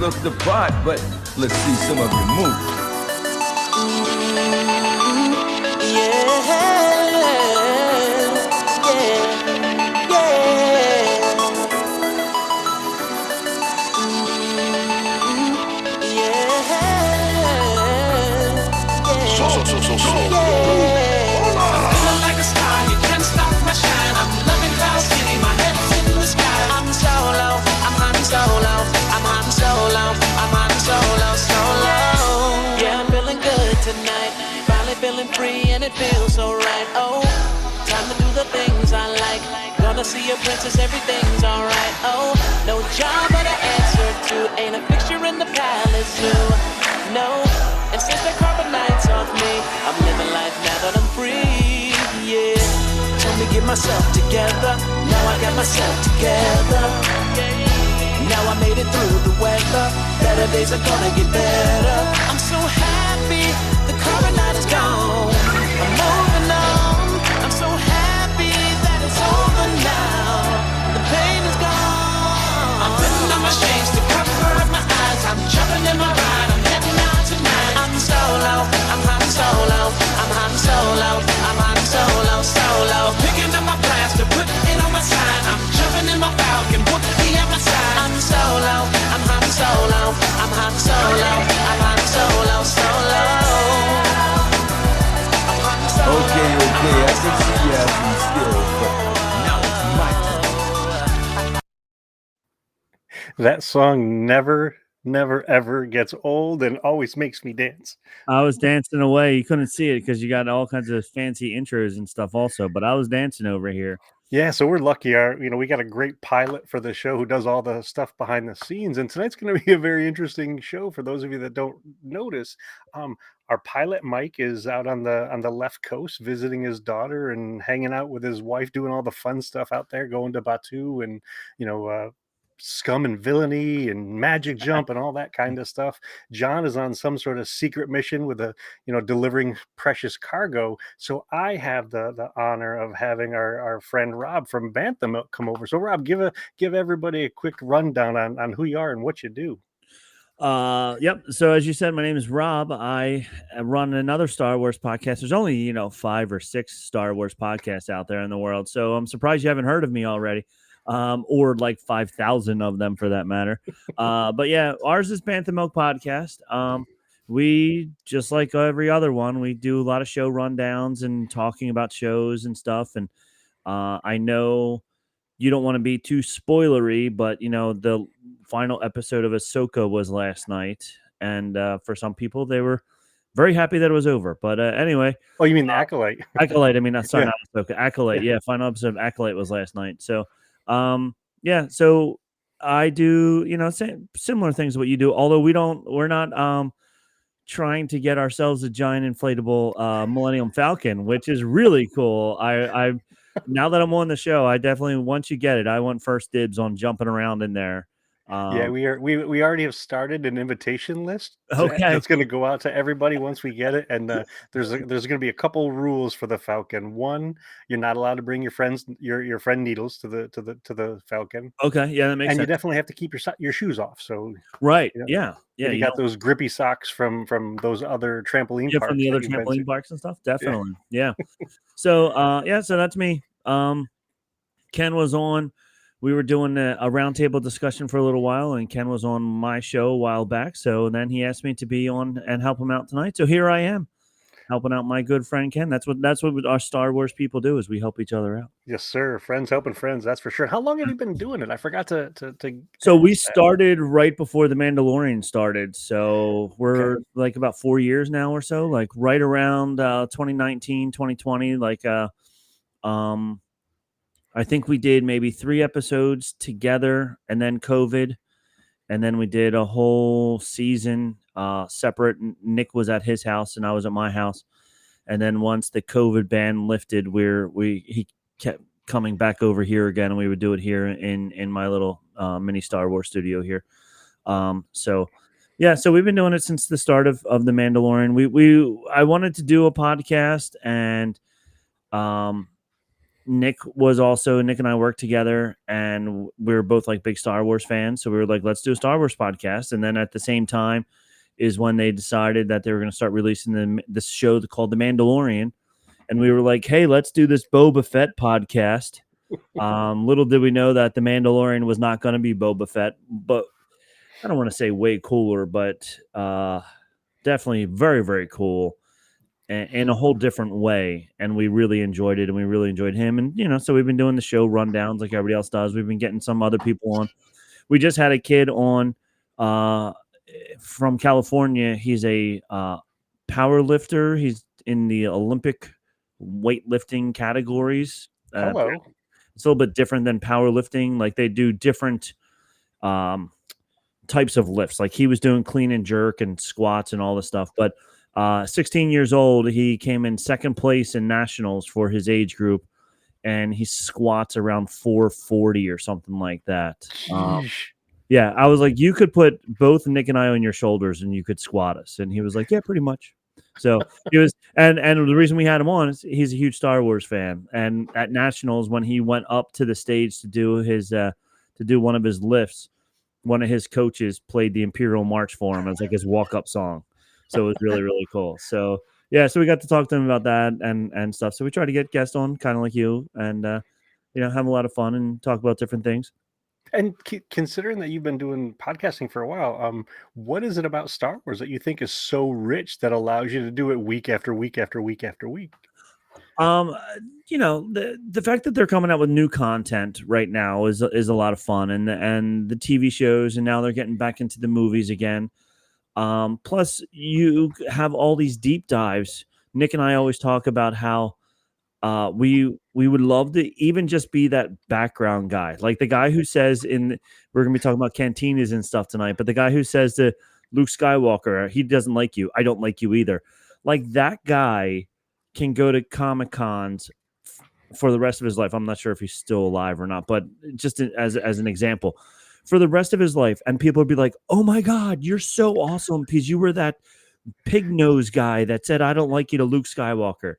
look the part, but let's see some of your moves. Feeling like a star, you can't stop my shine. I'm loving Cloud City, my head's in the sky. I'm solo, I'm hunting solo, I'm hunting solo, I'm hunting solo, solo. Yeah, I'm feeling good tonight, finally feeling free and it feels so right. Oh, time to do the things I like. Gonna see a princess, everything's alright. Oh, no job but an answer to, ain't a fixture in the palace zoo. No, and since the carbon nights off me, I'm living life now that I'm free, yeah. Time to get myself together, now I got myself together. Now I made it through the weather, better days are gonna get better. I'm so happy, the carbon night is gone. I'm moving on, I'm so happy that it's over now. The pain is gone. I'm putting on my shades to cover up my eyes. I'm jumping in my ride, I'm heading out tonight. I'm solo, I'm hunting solo, I'm hunting solo, I'm hunting solo, solo. Picking up my blaster, putting it on my side. I'm jumping in my falcon, Wookie at my side. I'm solo, I'm hunting solo, I'm hunting solo, I'm hunting solo, solo. I'm hunting solo. Okay, I can see you have some skills, but now it's my turn. That song never, ever gets old and always makes me dance. I was dancing away. You couldn't see it because you got all kinds of fancy intros and stuff also, but I was dancing over here. Yeah, so we're lucky. We got a great pilot for the show who does all the stuff behind the scenes, and tonight's going to be a very interesting show for those of you that don't notice. Our pilot Mike is out on the left coast visiting his daughter and hanging out with his wife, doing all the fun stuff out there, going to Batu and Scum and Villainy and Magic Jump and all that kind of stuff. John is on some sort of secret mission with delivering precious cargo. So I have the honor of having our friend Rob from Bantam come over. So Rob, give everybody a quick rundown on who you are and what you do. Yep. So as you said, my name is Rob. I run another Star Wars podcast. There's only 5 or 6 Star Wars podcasts out there in the world, so I'm surprised you haven't heard of me already. Or like 5,000 of them for that matter. But yeah, ours is Bantam Milk Podcast. We, just like every other one, we do a lot of show rundowns and talking about shows and stuff. And I know you don't want to be too spoilery, but the final episode of Ahsoka was last night, and for some people, they were very happy that it was over. But anyway. Oh, you mean the Acolyte? Acolyte. I mean, sorry, yeah. Not Ahsoka. Acolyte. Yeah, final episode of Acolyte was last night. So. So I do, similar things to what you do, although we're not trying to get ourselves a giant inflatable Millennium Falcon, which is really cool. I now that I'm on the show, I definitely, once you get it, I want first dibs on jumping around in there. Yeah, we already have started an invitation list. Okay, that's going to go out to everybody once we get it. And there's going to be a couple rules for the Falcon. One, you're not allowed to bring your friend needles to the Falcon. Okay, yeah, that makes sense. And you definitely have to keep your shoes off. So right, yeah. You got those grippy socks from those other trampoline parks. From the other trampoline parks and stuff. Definitely, yeah. So so that's me. Ken was on. We were doing a roundtable discussion for a little while, and Ken was on my show a while back. So then he asked me to be on and help him out tonight. So here I am, helping out my good friend Ken. That's what our Star Wars people do, is we help each other out. Yes, sir. Friends helping friends. That's for sure. How long have you been doing it? I forgot to. So we started right before The Mandalorian started. So we're like about 4 years now or so, like right around 2019, 2020, I think we did maybe 3 episodes together, and then COVID, and then we did a whole season separate. Nick was at his house and I was at my house, and then once the COVID ban lifted, he kept coming back over here again, and we would do it here in my little mini Star Wars studio here. So we've been doing it since the start of The Mandalorian. I wanted to do a podcast, and Nick and I worked together, and we were both like big Star Wars fans. So we were like, let's do a Star Wars podcast. And then at the same time is when they decided that they were going to start releasing this show called The Mandalorian. And we were like, hey, let's do this Boba Fett podcast. Little did we know that The Mandalorian was not going to be Boba Fett, but I don't want to say way cooler, but definitely very, very cool in a whole different way. And we really enjoyed it, and we really enjoyed him. And, so we've been doing the show rundowns like everybody else does. We've been getting some other people on. We just had a kid on from California. He's a power lifter. He's in the Olympic weightlifting categories. Hello. It's a little bit different than powerlifting. Like they do different types of lifts. Like he was doing clean and jerk and squats and all this stuff. But 16 years old, he came in second place in nationals for his age group, and he squats around 440 or something like that. Yeah, I was like, you could put both Nick and I on your shoulders and you could squat us. And he was like, yeah, pretty much. So he was, and the reason we had him on is he's a huge Star Wars fan. And at nationals, when he went up to the stage to do one of his lifts, one of his coaches played the Imperial March for him as like his walk-up song. So it was really, really cool. So yeah, so we got to talk to him about that and stuff. So we try to get guests on, kind of like you, and have a lot of fun and talk about different things. And considering that you've been doing podcasting for a while, what is it about Star Wars that you think is so rich that allows you to do it week after week after week after week? The fact that they're coming out with new content right now is a lot of fun, and the TV shows, and now they're getting back into the movies again. Plus, you have all these deep dives. Nick and I always talk about how we would love to even just be that background guy, like the guy who says we're gonna be talking about cantinas and stuff tonight, but the guy who says to Luke Skywalker, he doesn't like you, I don't like you either. Like that guy can go to Comic Cons for the rest of his life. I'm not sure if he's still alive or not, but just as an example, for the rest of his life, and people would be like, "Oh my God, you're so awesome because you were that pig nose guy that said I don't like you to Luke Skywalker."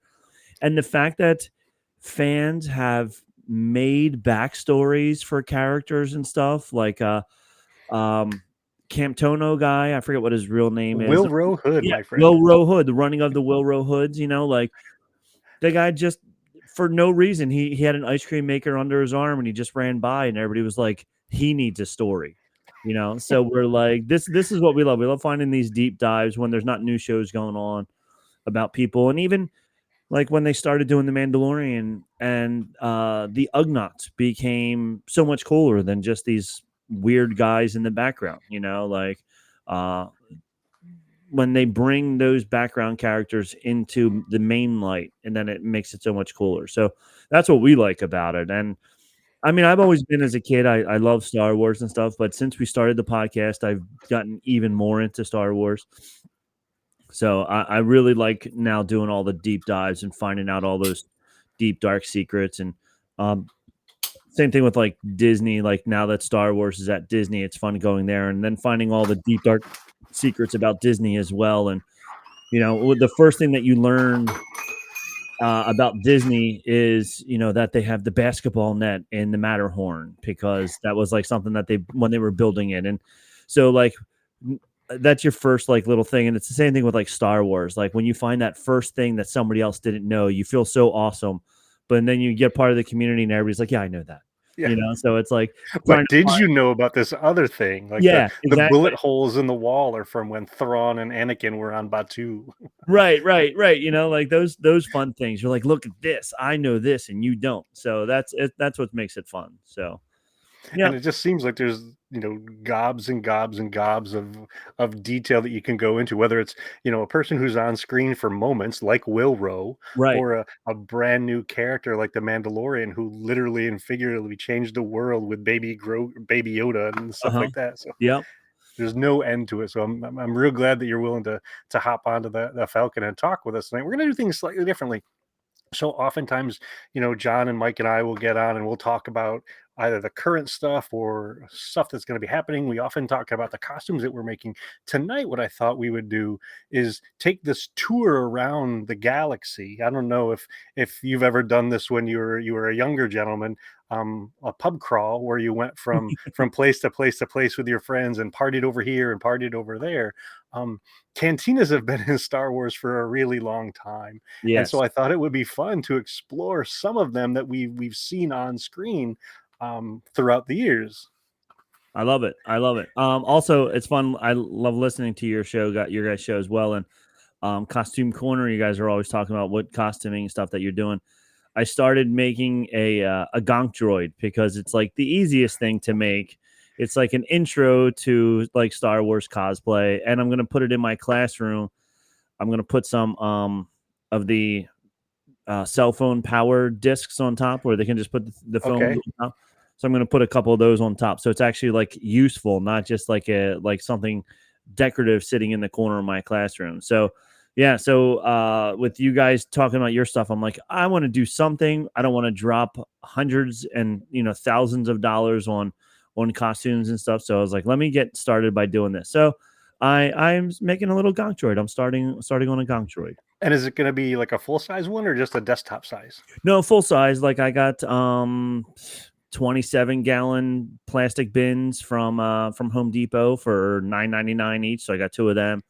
And the fact that fans have made backstories for characters and stuff, like Camptono guy, I forget what his real name is. Wilro Hood, Yeah, my friend. Wilro Hood, the running of the Wilro Hoods. Like the guy just for no reason he had an ice cream maker under his arm and he just ran by, and everybody was like, he needs a story. So we're like, this is what we love. We love finding these deep dives when there's not new shows going on about people. And even like when they started doing The Mandalorian, and the Ugnaughts became so much cooler than just these weird guys in the background, like when they bring those background characters into the main light, and then it makes it so much cooler. So that's what we like about it. And I mean, I've always been, as a kid, I love Star Wars and stuff, but since we started the podcast, I've gotten even more into Star Wars. So I really like now doing all the deep dives and finding out all those deep, dark secrets. And same thing with like Disney. Like now that Star Wars is at Disney, it's fun going there and then finding all the deep, dark secrets about Disney as well. And, the first thing that you learn about Disney is, that they have the basketball net in the Matterhorn, because that was like something that when they were building it. And so like, that's your first like little thing. And it's the same thing with like Star Wars. Like when you find that first thing that somebody else didn't know, you feel so awesome, but then you get part of the community and everybody's like, yeah, I know that. Yeah. So it's like, but did you know about this other thing? Like yeah, the exactly. bullet holes in the wall are from when Thrawn and Anakin were on Batuu. Right. Like those fun things. You're like, look at this, I know this and you don't. So that's what makes it fun. So yeah. And it just seems like there's, gobs and gobs and gobs of detail that you can go into, whether it's, a person who's on screen for moments like Wilro, Right. or a brand new character like the Mandalorian, who literally and figuratively changed the world with Baby Yoda and stuff like that. So yep. There's no end to it. So I'm real glad that you're willing to hop onto the Falcon and talk with us tonight. We're going to do things slightly differently. So oftentimes, John and Mike and I will get on and we'll talk about either the current stuff or stuff that's going to be happening. We often talk about the costumes that we're making. Tonight, what I thought we would do is take this tour around the galaxy. I don't know if you've ever done this when you were a younger gentleman, a pub crawl where you went from place to place to place with your friends and partied over here and partied over there. Um, Cantinas have been in Star Wars for a really long time, and so Yes. I thought it would be fun to explore some of them that we've seen on screen throughout the years. I love it. I love it. Also, it's fun. I love listening to your show, got your guys' show as well. And Costume Corner, you guys are always talking about what costuming stuff that you're doing. I started making a gonk droid because it's like the easiest thing to make. It's like an intro to like Star Wars cosplay, and I'm gonna put it in my classroom. I'm gonna put some of the cell phone power discs on top where they can just put the phone Okay. on top. So I'm going to put a couple of those on top. So it's actually like useful, not just like something decorative sitting in the corner of my classroom. So yeah, so with you guys talking about your stuff, I'm like, I want to do something. I don't want to drop hundreds and thousands of dollars on costumes and stuff. So I was like, let me get started by doing this. So I'm making a little gonk droid. I'm starting on a gonk droid. And is it going to be like a full size one or just a desktop size? No, full size. Like I got 27-gallon plastic bins from Home Depot for $9.99 each. So I got two of them.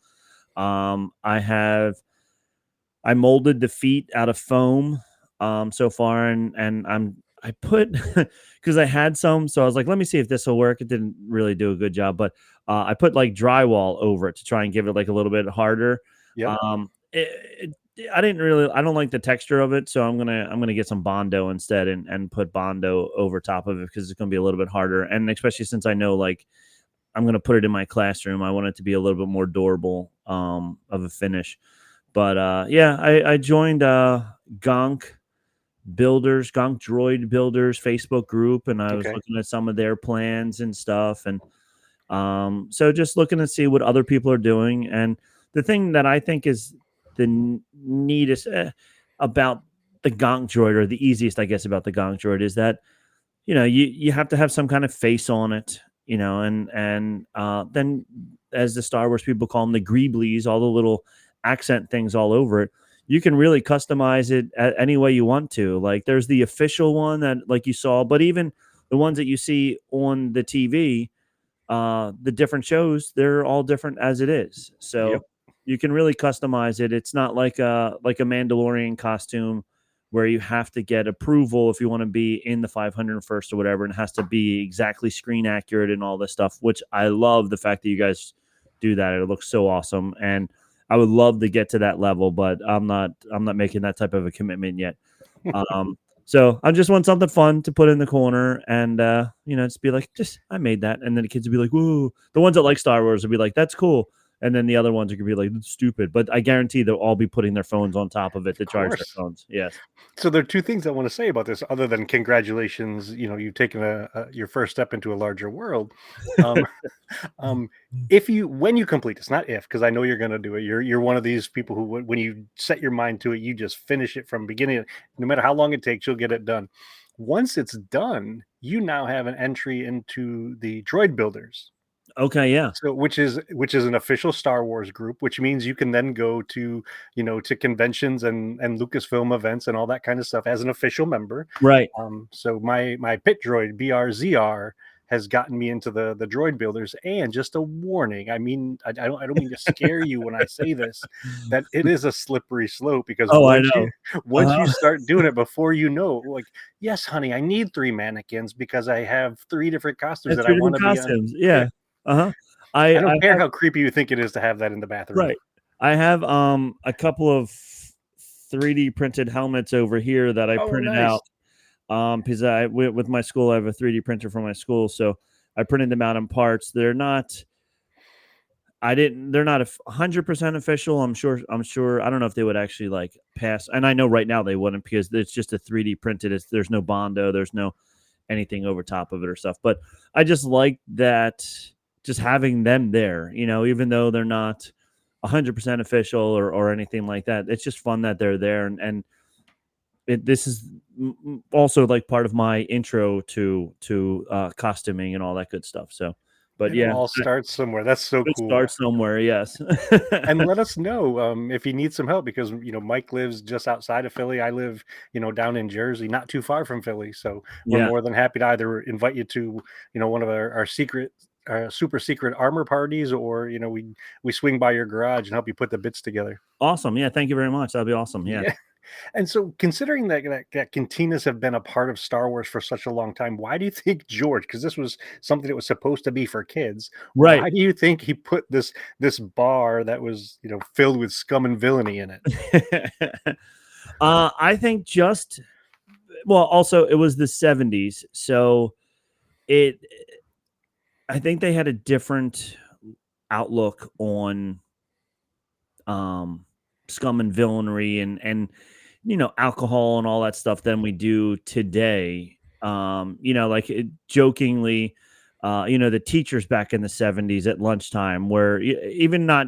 I molded the feet out of foam so far, and I put because I had some, so I was like, let me see if this will work. It didn't really do a good job, but I put like drywall over it to try and give it like a little bit harder. Yep. I don't like the texture of it, so I'm gonna get some Bondo instead and put Bondo over top of it because it's gonna be a little bit harder, and especially since I know like I'm gonna put it in my classroom, I want it to be a little bit more durable of a finish. But yeah, I joined Gonk Droid Builders Facebook group, and I was Okay. looking at some of their plans and stuff, and so just looking to see what other people are doing. And the thing that I think is the neatest about the Gonk Droid, or the easiest, I guess, about the Gonk Droid is that you have to have some kind of face on it, and then as the Star Wars people call them, the greeblies, all the little accent things all over it. You can really customize it any way you want to. Like there's the official one that like you saw, but even the ones that you see on the TV, the different shows, they're all different as it is. So Yep. you can really customize it. It's not like a Mandalorian costume where you have to get approval if you want to be in the 501st or whatever, and it has to be exactly screen accurate and all this stuff, which I love the fact that you guys do that. It looks so awesome. And I would love to get to that level, but I'm not making that type of a commitment yet. So I just want something fun to put in the corner and, just be like, I made that. And then the kids would be like, whoa. The ones that like Star Wars would be like, that's cool. And then the other ones are going to be like, that's stupid. But I guarantee they'll all be putting their phones on top of it to Of charge their course. phones. Yes. So there are two things I want to say about this, other than congratulations. You've taken your first step into a larger world. Um, if you when you complete this, not if, because I know you're going to do it. You're one of these people who, when you set your mind to it, you just finish it from beginning. No matter how long it takes, you'll get it done. Once it's done, you now have an entry into the Droid Builders. Okay. Yeah. So which is an official Star Wars group, which means you can then go to to conventions and Lucasfilm events and all that kind of stuff as an official member. Right. So my pit droid BRZR has gotten me into the Droid Builders. And just a warning, I mean, I don't mean to scare you when I say this, that it is a slippery slope, because Oh, I once you know. once you start doing it, before you know, like, yes, honey, I need 3 mannequins because I have 3 different costumes That's that I 3 want different to be on. costumes. Yeah. Yeah. Uh-huh. I I don't care have, how creepy you think it is to have that in the bathroom. right. I have a couple of 3D printed helmets over here that I Oh, printed nice. out. Because with my school, I have a 3D printer for my school, so I printed them out in parts. They're not 100% official. I'm sure. I don't know if they would actually like pass. And I know right now they wouldn't, because it's just a 3D printed. There's no Bondo. There's no anything over top of it or stuff. But I just like that, just having them there, even though they're not 100% official or anything like that. It's just fun that they're there. And this is also like part of my intro to costuming and all that good stuff. So, but It yeah, all starts somewhere. That's so it cool. starts somewhere. Yes. And let us know if you need some help because Mike lives just outside of Philly. I live down in Jersey, not too far from Philly. So we're Yeah. more than happy to either invite you to one of our secret super secret armor parties, or we swing by your garage and help you put the bits together. Awesome. Yeah. Thank you very much. That'd be awesome. Yeah. Yeah. And so, considering that cantinas have been a part of Star Wars for such a long time, why do you think George? Because this was something that was supposed to be for kids. Right. Why do you think he put this bar that was filled with scum and villainy in it? I think just well, also it was the 70s, so it I think they had a different outlook on um scum and villainy and alcohol and all that stuff than we do today. Like jokingly, the teachers back in the 70s at lunchtime were even not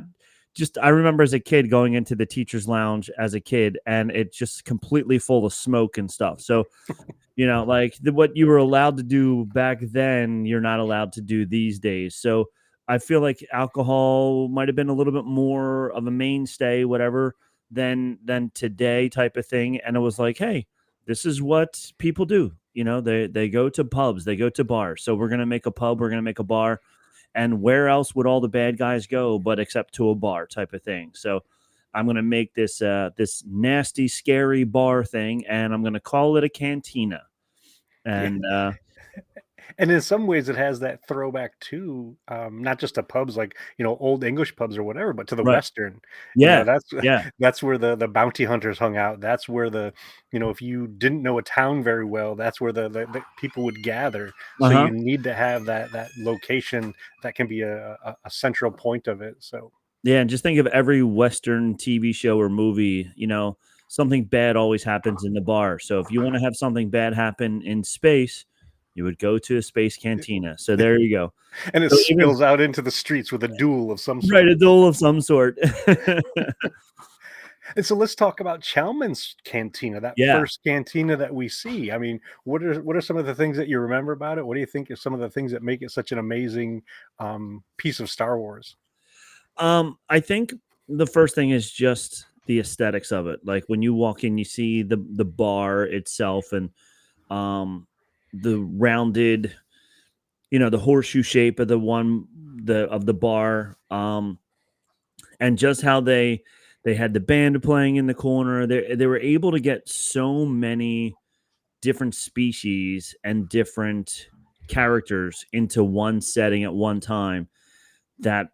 just I remember as a kid going into the teachers lounge as a kid and it's just completely full of smoke and stuff. So like what you were allowed to do back then, you're not allowed to do these days. So I feel like alcohol might have been a little bit more of a mainstay, whatever, than today type of thing. And it was like, hey, this is what people do. They go to pubs, they go to bars. So we're gonna make a pub, we're gonna make a bar. And where else would all the bad guys go but except to a bar type of thing? So I'm gonna make this nasty, scary bar thing, and I'm gonna call it a cantina. Yeah. And And in some ways, it has that throwback to not just to pubs like old English pubs or whatever, but to the right, Western. yeah, That's yeah, that's where the bounty hunters hung out. That's where if you didn't know a town very well, that's where the people would gather. uh So huh, you need to have that location that can be a central point of it. So yeah. And just think of every Western TV show or movie. Something bad always happens in the bar. So if you want to have something bad happen in space, you would go to a space cantina. So there you go. and it So even spills out into the streets with a duel of some right, sort. a duel of some sort. And so let's talk about Chalman's cantina, that Yeah. first cantina that we see. I mean, what are some of the things that you remember about it? What do you think are some of the things that make it such an amazing piece of Star Wars? I think the first thing is just the aesthetics of it. Like when you walk in, you see the bar itself and um the rounded, the horseshoe shape of the bar. And just how they had the band playing in the corner. They were able to get so many different species and different characters into one setting at one time that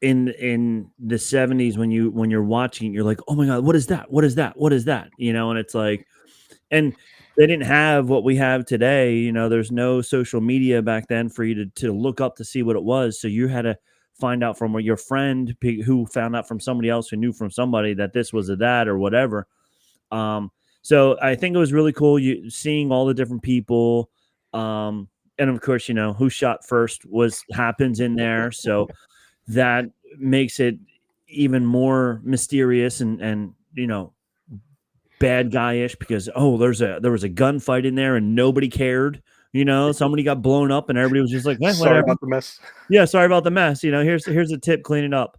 in the 70s when you're watching you're like, oh my god, what is that, what is that, what is that, and it's like, and they didn't have what we have today. There's no social media back then for you to look up to see what it was, so you had to find out from your friend who found out from somebody else who knew from somebody that this was a that or whatever. um so I think it was really cool you seeing all the different people. And of course, who shot first was happens in there, so that makes it even more mysterious and bad guyish because there was a gunfight in there and nobody cared. Somebody got blown up and everybody was just like, Sorry whatever. about the mess. Yeah, sorry about the mess. Here's a tip, clean it up.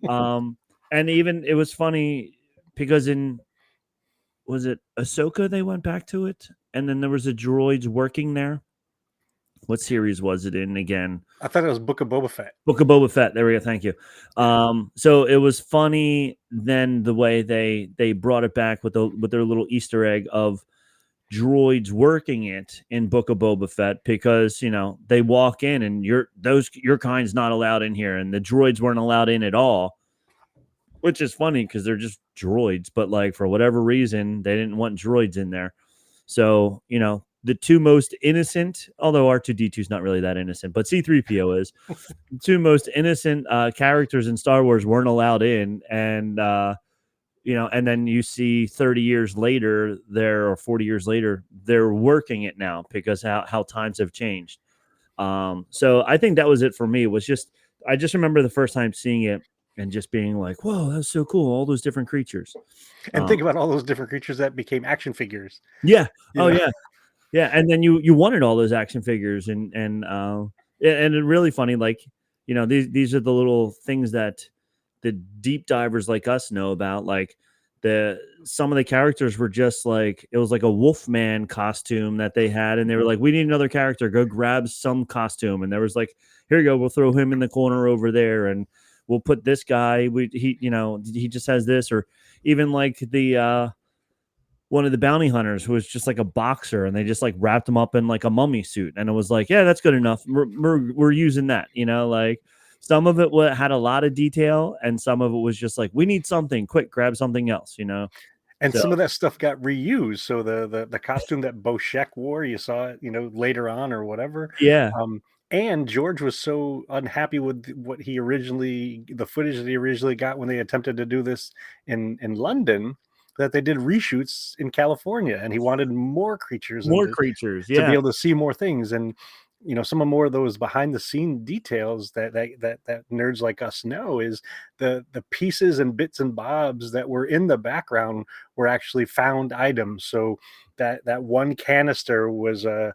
Um, and even it was funny because in was it Ahsoka they went back to it, and then there was a droids working there. What series was it in again? I thought it was Book of Boba Fett. Book of Boba Fett. There we go. Thank you. So it was funny then the way they brought it back with their little Easter egg of droids working it in Book of Boba Fett because they walk in and your kind's not allowed in here, and the droids weren't allowed in at all, which is funny because they're just droids, but like for whatever reason they didn't want droids in there. So the two most innocent, although R2D2 is not really that innocent, but C3PO is. The two most innocent characters in Star Wars weren't allowed in, and and then you see 30 years later, or 40 years later, they're working it now because how times have changed. So I think that was it for me. It was just I just remember the first time seeing it and just being like, whoa, that's so cool, all those different creatures. And think about all those different creatures that became action figures. Yeah. You Oh know, yeah. Yeah, and then you wanted all those action figures, and it really funny, like, these are the little things that the deep divers like us know about. Like, the some of the characters were just like, it was like a Wolfman costume that they had, and they were like, we need another character, go grab some costume, and there was like, here you go, we'll throw him in the corner over there, and we'll put this guy, he just has this. Or even like the one of the bounty hunters who was just like a boxer, and they just like wrapped him up in like a mummy suit, and it was like, yeah, that's good enough, we're using that. Like, some of it had a lot of detail, and some of it was just like, we need something quick, grab something else. and So some of that stuff got reused. So the costume that Boshek wore, you saw it, later on or whatever. yeah, Um, and George was so unhappy with the footage that he originally got when they attempted to do this in London, that they did reshoots in California, and he wanted more creatures and more to creatures, to be yeah. able to see more things. And some of more of those behind the scene details that nerds like us know is the pieces and bits and bobs that were in the background were actually found items. So that one canister was a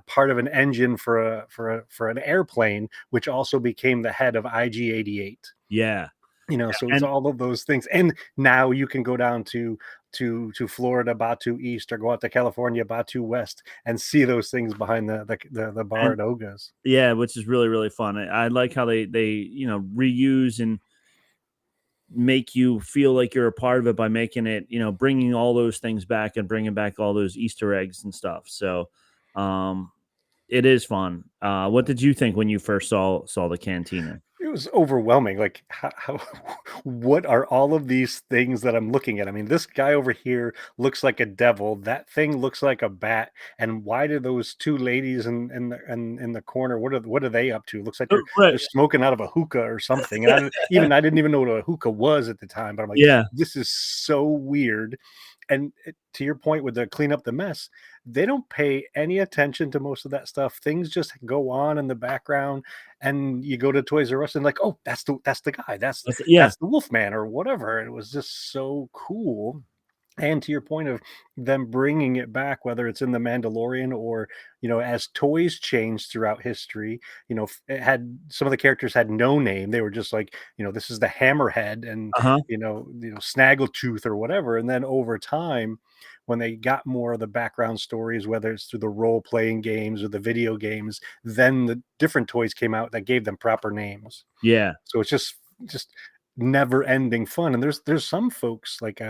part of an engine for an airplane, which also became the head of IG-88. Yeah, So it's and all of those things. And now you can go down to Florida, Batu East, or go out to California, Batu West, and see those things behind the bar and at Oga's. yeah, which is really, really fun. I like how they reuse and make you feel like you're a part of it by making it, bringing all those things back and bringing back all those Easter eggs and stuff. So, um, it is fun. What did you think when you first saw the cantina? It was overwhelming. Like, what are all of these things that I'm looking at? I mean, this guy over here looks like a devil. That thing looks like a bat. And why do those two ladies in the corner? What are they up to? Looks like they're Right. they're smoking out of a hookah or something. And I didn't even know what a hookah was at the time. But I'm like, Yeah. this is so weird. And to your point with the clean up the mess, they don't pay any attention to most of that stuff. Things just go on in the background, and you go to Toys R Us and like, oh, that's the guy, Yeah. that's the Wolfman or whatever. And it was just so cool. And to your point of them bringing it back, whether it's in the Mandalorian or as toys changed throughout history, it had some of the characters had no name. They were just like, this is the Hammerhead and Uh-huh. Snaggletooth or whatever. And then over time, when they got more of the background stories, whether it's through the role playing games or the video games, then the different toys came out that gave them proper names. Yeah. So it's just never ending fun. And there's some folks like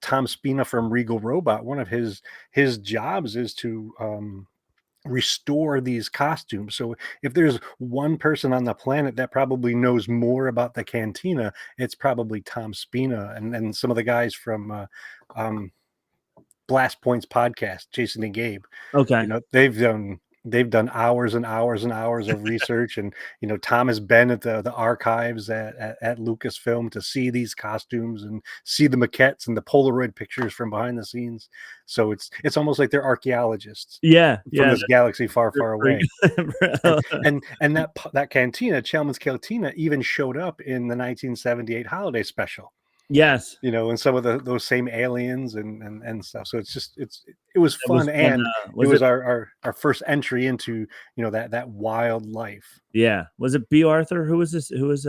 Tom Spina from Regal Robot. One of his jobs is to restore these costumes. So if there's one person on the planet that probably knows more about the cantina, it's probably Tom Spina and some of the guys from Blast Points podcast, Jason and Gabe. Okay. They've done hours and hours and hours of research. And Tom has been at the archives at Lucasfilm to see these costumes and see the maquettes and the Polaroid pictures from behind the scenes. So it's almost like they're archaeologists Yeah. from Yeah. this galaxy far Pretty away. good. And that cantina, Chalmun's Cantina, even showed up in the 1978 holiday special. Yes. And some of those same aliens and stuff. So it was It was fun, when, and it was was it our first entry into that wild life. yeah. Was it B. Arthur? Who was this? Who was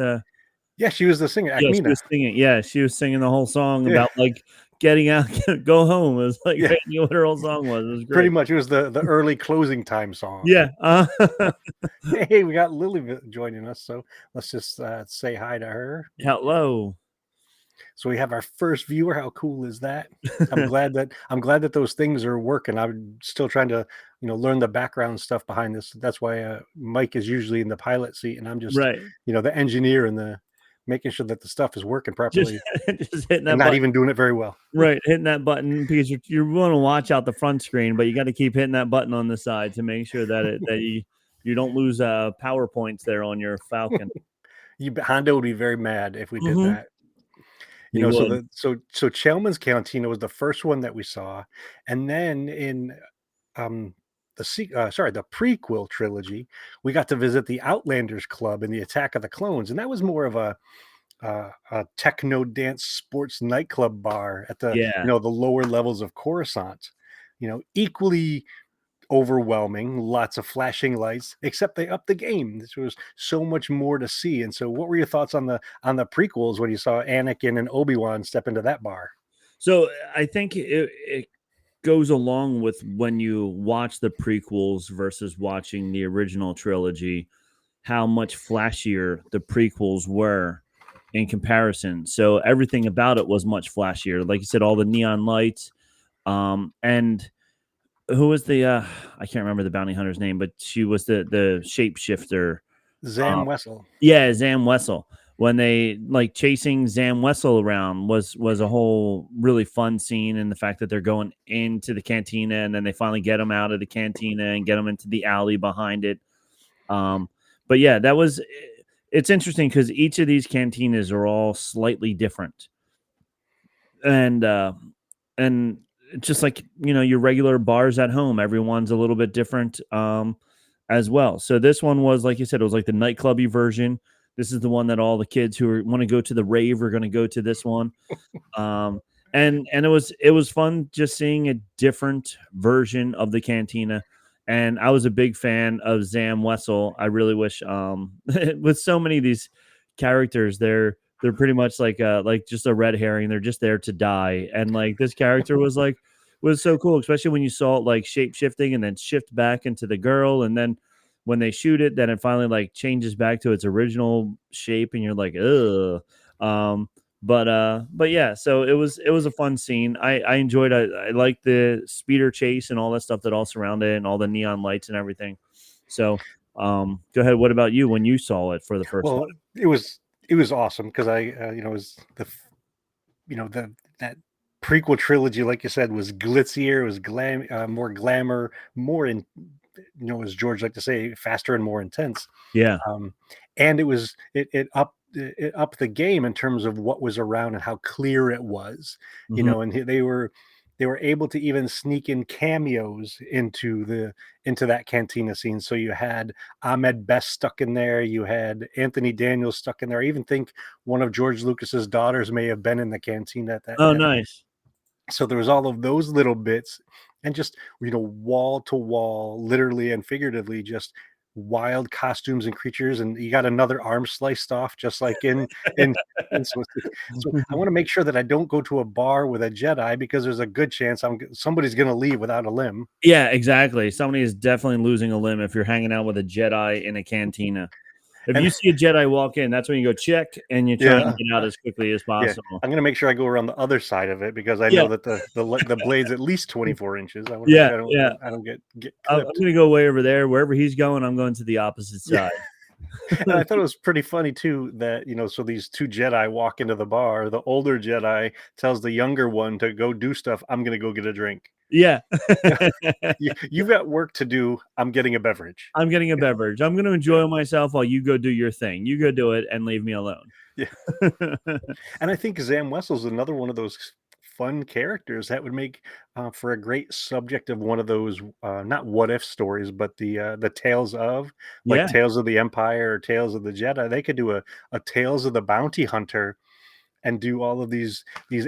Yeah, she was the singer, yeah, she Akmina. was singing. Yeah, she was singing the whole song Yeah, about like getting out, go home. It was like, yeah, I knew what her whole song was. It was pretty great. much. It was the early closing time song. Yeah. Hey, we got Lily joining us, so let's just say hi to her. Hello. So we have our first viewer. How cool is that? I'm glad that those things are working. I'm still trying to learn the background stuff behind this. That's why Mike is usually in the pilot seat, and I'm just Right. the engineer and the making sure that the stuff is working Just properly just hitting that and not button. even doing it very well. Right, hitting that button because you want to watch out the front screen, but you got to keep hitting that button on the side to make sure that you don't lose power points there on your Falcon. Honda would be very mad if we did Mhm. that. He would. So Chalmun's Cantina was the first one that we saw, and then in the prequel trilogy, we got to visit the Outlanders Club and the Attack of the Clones, and that was more of a a techno dance sports nightclub bar at the Yeah. the lower levels of Coruscant. Equally overwhelming, lots of flashing lights, except they upped the game. This was so much more to see. And so what were your thoughts on the prequels when you saw Anakin and Obi-Wan step into that bar? So I think it goes along with when you watch the prequels versus watching the original trilogy, how much flashier the prequels were in comparison. So everything about it was much flashier. Like you said, all the neon lights. And who was the I can't remember the bounty hunter's name, but she was the shapeshifter. Zam Wessel. Yeah, Zam Wessel. When they like chasing Zam Wessel around was a whole really fun scene, and the fact that they're going into the cantina and then they finally get him out of the cantina and get him into the alley behind it. But yeah, it's interesting because each of these cantinas are all slightly different, and just like your regular bars at home, everyone's a little bit different as well. So this one was, like you said, it was like the nightclubby version. This is the one that all the kids who want to go to the rave are going to go to this one. um and it was fun just seeing a different version of the cantina. And I was a big fan of Zam Wessel. I really wish with so many of these characters, they're pretty much like just a red herring. They're just there to die. And like this character was so cool, especially when you saw it like shape shifting and then shift back into the girl, and then when they shoot it, then it finally like changes back to its original shape, and you're like, ugh. But yeah, so it was a fun scene. I enjoyed it. I liked the speeder chase and all that stuff that all surrounded it and all the neon lights and everything. So go ahead. What about you when you saw it for the first Well, time? it was awesome because I it was that prequel trilogy, like you said, was glitzier, it was more glamour, more in as George liked to say, faster and more intense. Yeah. um, and it upped the game in terms of what was around and how clear it was. Mhm. And they were able to even sneak in cameos into that cantina scene. So you had Ahmed Best stuck in there, you had Anthony Daniels stuck in there. I even think one of George Lucas's daughters may have been in the cantina at that. Oh, nice. So there was all of those little bits, and just wall to wall, literally and figuratively, just wild costumes and creatures. And you got another arm sliced off, just like in so I want to make sure that I don't go to a bar with a Jedi, because there's a good chance somebody's going to leave without a limb. Yeah, exactly. Somebody is definitely losing a limb if you're hanging out with a Jedi in a cantina. If And you see a Jedi walk in, that's when you go check and you try and yeah, get out as quickly as yeah, possible. I'm going to make sure I go around the other side of it, because I Yeah, know that the blade's at least 24 inches. I want to make yeah, sure yeah. I don't get I'm clipped. gonna go way over there. Wherever he's going, I'm going to the opposite Yeah. side. And I thought it was pretty funny too that so these two Jedi walk into the bar. The older Jedi tells the younger one to go do stuff. I'm gonna go get a drink. Yeah. Yeah, you've got work to do. I'm getting a beverage. I'm getting a beverage. I'm gonna Yeah, enjoy myself while you go do your thing. You go do it and leave me alone. yeah. And I think Zam Wessel's another one of those fun characters that would make for a great subject of one of those not what if stories, but the tales of, like Yeah. Tales of the Empire or Tales of the Jedi. They could do a Tales of the Bounty Hunter and do all of these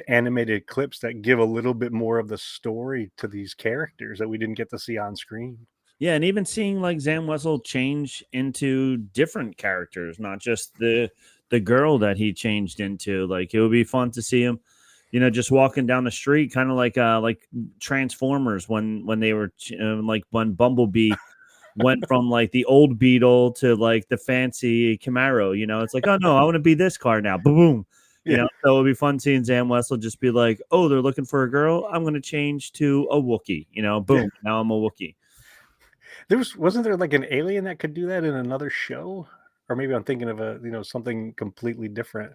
animated clips that give a little bit more of the story to these characters that we didn't get to see on screen. Yeah, and even seeing like Zam Wessel change into different characters, not just the girl that he changed into. Like it would be fun to see him, just walking down the street, kind of like Transformers when they were like when Bumblebee went from like the old Beetle to like the fancy Camaro. It's like, oh no, I want to be this car now. Boom, boom. Yeah, So it would be fun seeing Zam Wessel just be like, oh, they're looking for a girl. I'm going to change to a Wookiee. yeah. Boom. Now I'm a Wookiee. Wasn't there like an alien that could do that in another show? Or maybe I'm thinking of something completely different.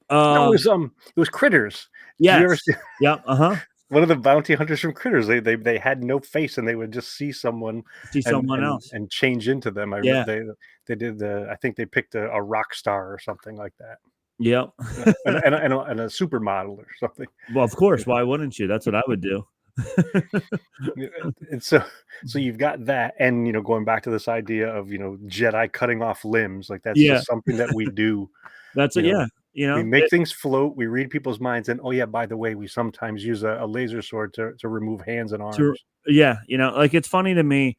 No, Um, it was Critters. Did you ever yes. see Yep. Uh-huh. one of the bounty hunters from Critters? They had no face, and they would just see someone See and someone else. change into them. Yeah. They did I think they picked a rock star or something like that. Yep. And a supermodel or something. Well, of course. Why wouldn't you? That's what I would do. Yeah, and so you've got that, and going back to this idea of Jedi cutting off limbs, like that's Yeah. just something that we do. That's you it. know Yeah. You We know, make things float. We read people's minds, and oh yeah, by the way, we sometimes use a laser sword to remove hands and to arms. yeah, like it's funny to me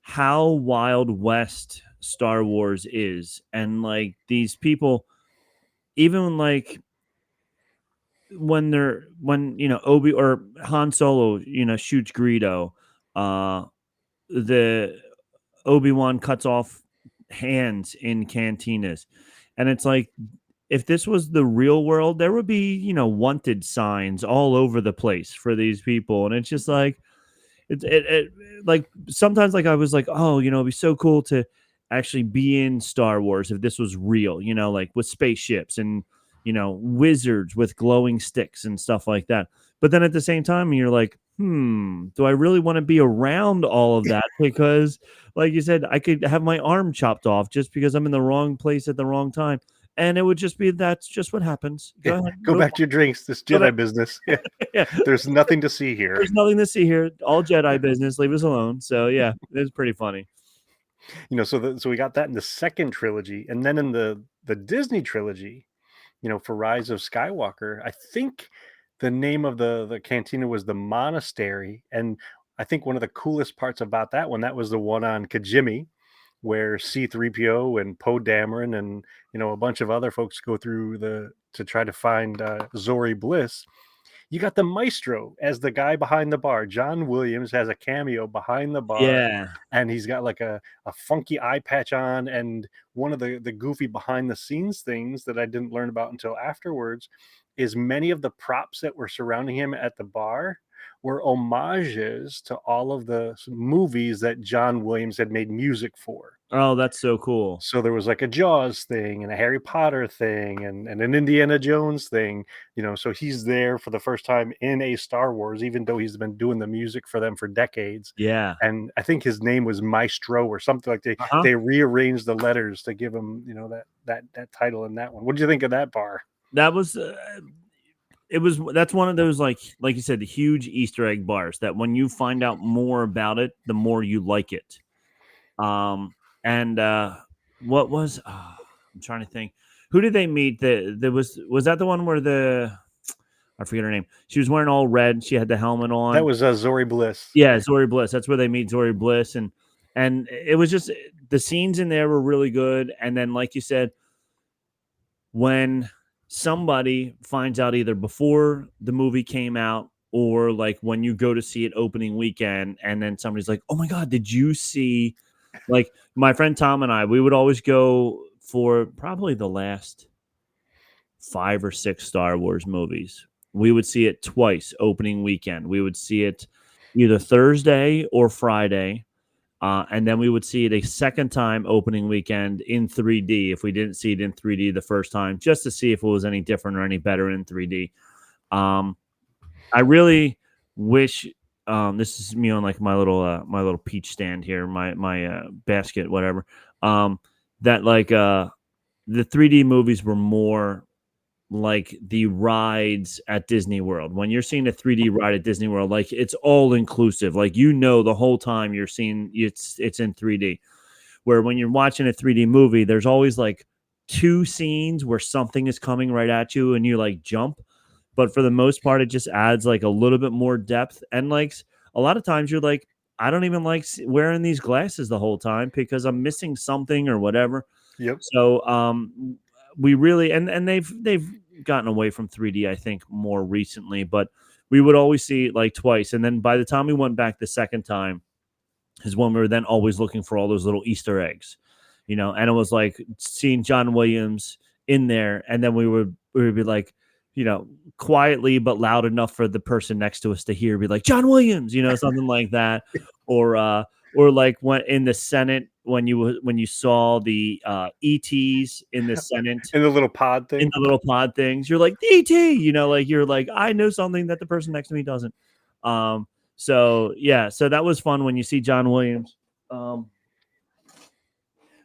how Wild West Star Wars is, and like these people, even like when Obi or Han Solo, shoots Greedo, uh, the Obi-Wan cuts off hands in cantinas, and it's like if this was the real world, there would be wanted signs all over the place for these people, and it's just like it like sometimes like I was like, oh, it'd be so cool to actually be in Star Wars if this was real, like with spaceships and wizards with glowing sticks and stuff like that. But then at the same time, you're like, do I really want to be around all of that? Because, like you said, I could have my arm chopped off just because I'm in the wrong place at the wrong time, and it would just be that's just what happens. Go Yeah, ahead, go move back to your drinks. This on. Go back. Jedi business. Yeah, Yeah, there's nothing to see here. there's nothing to see here. All Jedi business. Leave us alone. So yeah, it's pretty funny. So we got that in the second trilogy, and then in the Disney trilogy, for Rise of Skywalker, I think the name of the cantina was the Monastery, and I think one of the coolest parts about that was the one on Kijimi, where C-3PO and Poe Dameron and a bunch of other folks go through the to try to find Zori Bliss. You got the maestro as the guy behind the bar. John Williams has a cameo behind the bar, Yeah. and he's got like a funky eye patch on. And one of the goofy behind the scenes things that I didn't learn about until afterwards is many of the props that were surrounding him at the bar were homages to all of the movies that John Williams had made music for. Oh, that's so cool. So there was like a Jaws thing and a Harry Potter thing and an Indiana Jones thing, so he's there for the first time in a Star Wars, even though he's been doing the music for them for decades. Yeah. And I think his name was Maestro or something like Uh-huh. they rearranged the letters to give him, that title in that one. What did you think of that bar? That was that's one of those like you said, the huge Easter egg bars that when you find out more about it, the more you like it. And what was I'm trying to think. Who did they meet? There was that the one where I forget her name. She was wearing all red. She had the helmet on. That was Zori Bliss. Yeah, Zori Bliss. That's where they meet Zori Bliss, and it was just the scenes in there were really good. And then, like you said, when somebody finds out either before the movie came out or like when you go to see it opening weekend, and then somebody's like, "Oh my God, did you see?" Like my friend Tom and I, we would always go for probably the last 5 or 6 Star Wars movies. We would see it twice opening weekend. We would see it either Thursday or Friday. And then we would see it a second time opening weekend in 3D if we didn't see it in 3D the first time, just to see if it was any different or any better in 3D. I really wish this is me on like my little peach stand here, my basket, whatever. That like the 3D movies were more like the rides at Disney World. When you're seeing a 3D ride at Disney World, like it's all inclusive. Like the whole time you're seeing it's in 3D. Where when you're watching a 3D movie, there's always like 2 scenes where something is coming right at you and you like jump. But for the most part, it just adds like a little bit more depth. And like a lot of times you're like, I don't even like wearing these glasses the whole time because I'm missing something or whatever. Yep. So we really and they've gotten away from 3D, I think, more recently, but we would always see it like twice. And then by the time we went back the second time is when we were then always looking for all those little Easter eggs, and it was like seeing John Williams in there, and then we would be like, quietly but loud enough for the person next to us to hear, be like, John Williams, something like that. Or like when in the Senate, when you saw the ETs in the Senate, in the little pod thing, in the little pod things, you're like ET, like you're like, I know something that the person next to me doesn't. So yeah, so that was fun when you see John Williams.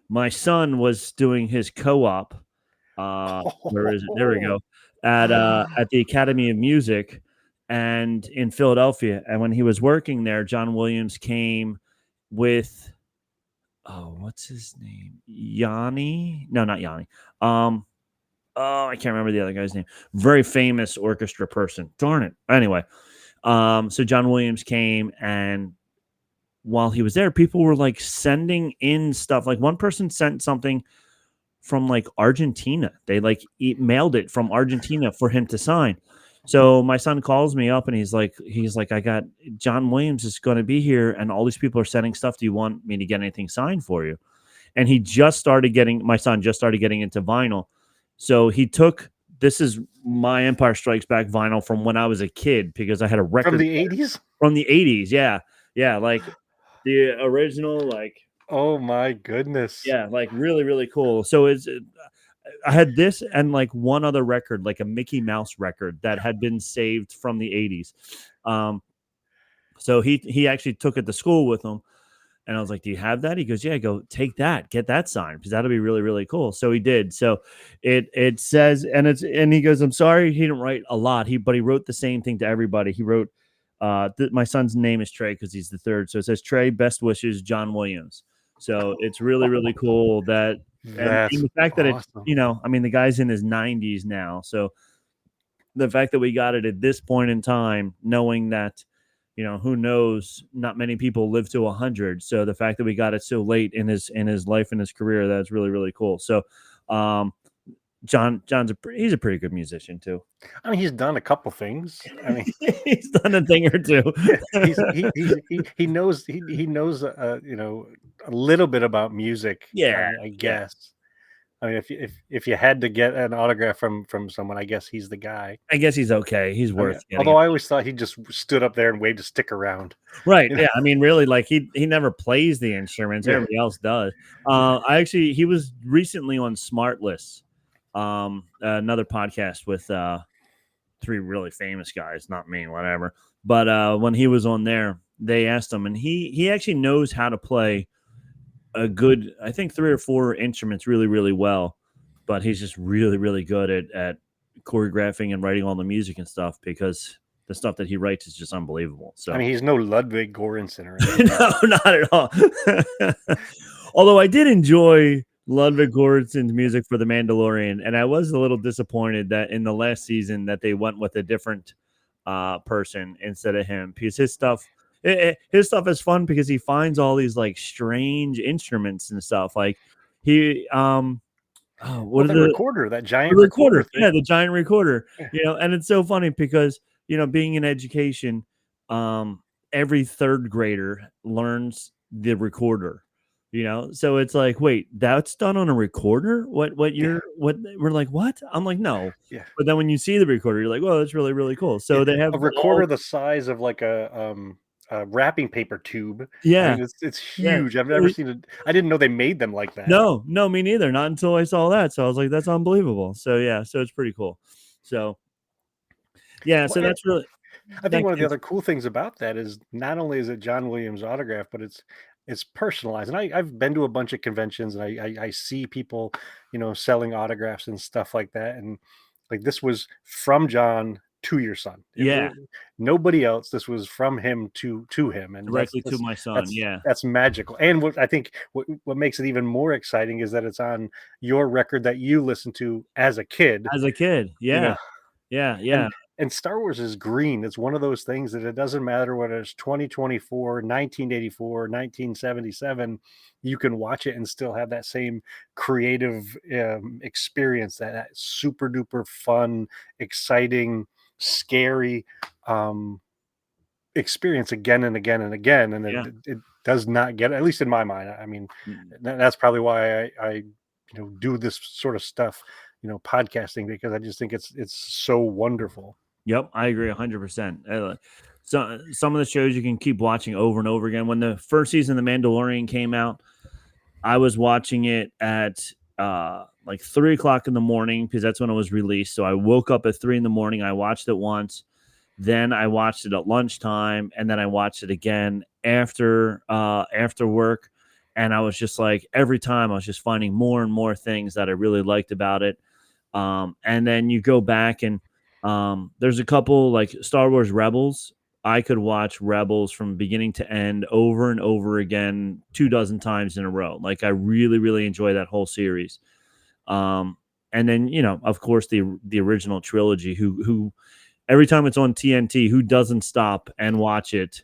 My son was doing his co-op. Where is it? There we go. At the Academy of Music and in Philadelphia. And when he was working there, John Williams came with what's his name? Yanni? No, not Yanni. Oh, I can't remember the other guy's name. Very famous orchestra person. Darn it. Anyway, so John Williams came, and while he was there, people were like sending in stuff. Like one person sent something from like Argentina. They like mailed it from Argentina for him to sign. So my son calls me up and he's like, I got John Williams is going to be here, and all these people are sending stuff. Do you want me to get anything signed for you? And my son just started getting into vinyl. So he took, this is my Empire Strikes Back vinyl from when I was a kid, because I had a From record the 80s? from the 80s. Yeah. Yeah. Like the original, like, Oh my goodness. yeah, like really, really cool. So I had this and like one other record, like a Mickey Mouse record that had been saved from the 80s. So he actually took it to school with him. And I was like, "Do you have that?" He goes, "Yeah." I go, "Take that, get that signed, because that'll be really, really cool." So he did. So it says, and he goes, "I'm sorry, he didn't write a lot. But he wrote the same thing to everybody. He wrote, my son's name is Trey because he's the third. So it says, Trey, best wishes, John Williams. So it's really, really cool that, and That's the fact that it's, awesome. I mean, the guy's in his 90s now. So the fact that we got it at this point in time, knowing that, who knows, not many people live to 100. So the fact that we got it so late in his life and his career, that's really, really cool. So um he's a pretty good musician too. I mean, he's done a couple things. I mean, He's done a thing or two. he knows he knows a little bit about music. Yeah, I yeah. guess. I mean, if you had to get an autograph from someone, I guess he's the guy. I guess he's okay. He's I mean, worth getting. although I always thought he just stood up there and waved a stick around. Right. You know? Yeah. I mean, really, like he never plays the instruments. Yeah. Everybody else does. He was recently on Smartless, another podcast with three really famous guys, not me, whatever. But when he was on there, they asked him, and he actually knows how to play a good, I think, 3 or 4 instruments really, really well. But he's just really, really good at choreographing and writing all the music and stuff, because the stuff that he writes is just unbelievable. So I mean, he's no Ludwig Göransson or anything. no, not at all. Although I did enjoy Ludwig Göransson's music for The Mandalorian, and I was a little disappointed that in the last season that they went with a different person instead of him, because his stuff is fun, because he finds all these like strange instruments and stuff. Like he what Well, are that the recorder, that giant recorder thing. yeah, the giant recorder. Yeah. And it's so funny because being in education, every third grader learns the recorder, so it's like, wait, that's done on a recorder? What we're like, what? I'm like, no. Yeah. But then when you see the recorder, you're like, well, that's really, really cool. So Yeah, they have a recorder the size of like a wrapping paper tube. I yeah. mean, it's Yeah. huge. I've never seen it. I didn't know they made them like that. No, me neither. Not until I saw that. So I was like, that's unbelievable. So yeah, so it's pretty cool. So yeah, so Well, that's really I that think one of the gives- other cool things about that is not only is it John Williams autograph, but it's personalized. And I've been to a bunch of conventions, and I see people, selling autographs and stuff like that. And like, this was from John to your son. Yeah. Nobody else. This was from him to him, and directly to my son. Yeah. that's magical. And what I think what makes it even more exciting is that it's on your record that you listened to as a kid. As a kid. you Yeah. know, Yeah. and Star Wars is green. It's one of those things that it doesn't matter whether it's 2024, 1984, 1977. You can watch it and still have that same creative experience, that super duper fun, exciting, scary experience again and again and again. And Yeah. it does not get, at least in my mind. I mean, Mm. that's probably why I do this sort of stuff, podcasting, because I just think it's so wonderful. Yep, I agree 100%. So some of the shows you can keep watching over and over again. When the first season of The Mandalorian came out, I was watching it at like 3 o'clock in the morning, because that's when it was released. So I woke up at 3 in the morning. I watched it once, then I watched it at lunchtime, and then I watched it again after work. And I was just like, every time I was just finding more and more things that I really liked about it. And then you go back and there's a couple, like Star Wars Rebels. I could watch Rebels from beginning to end over and over again 24 times in a row. Like, I really, really enjoy that whole series. and then of course the original trilogy. Who every time it's on TNT, who doesn't stop and watch it?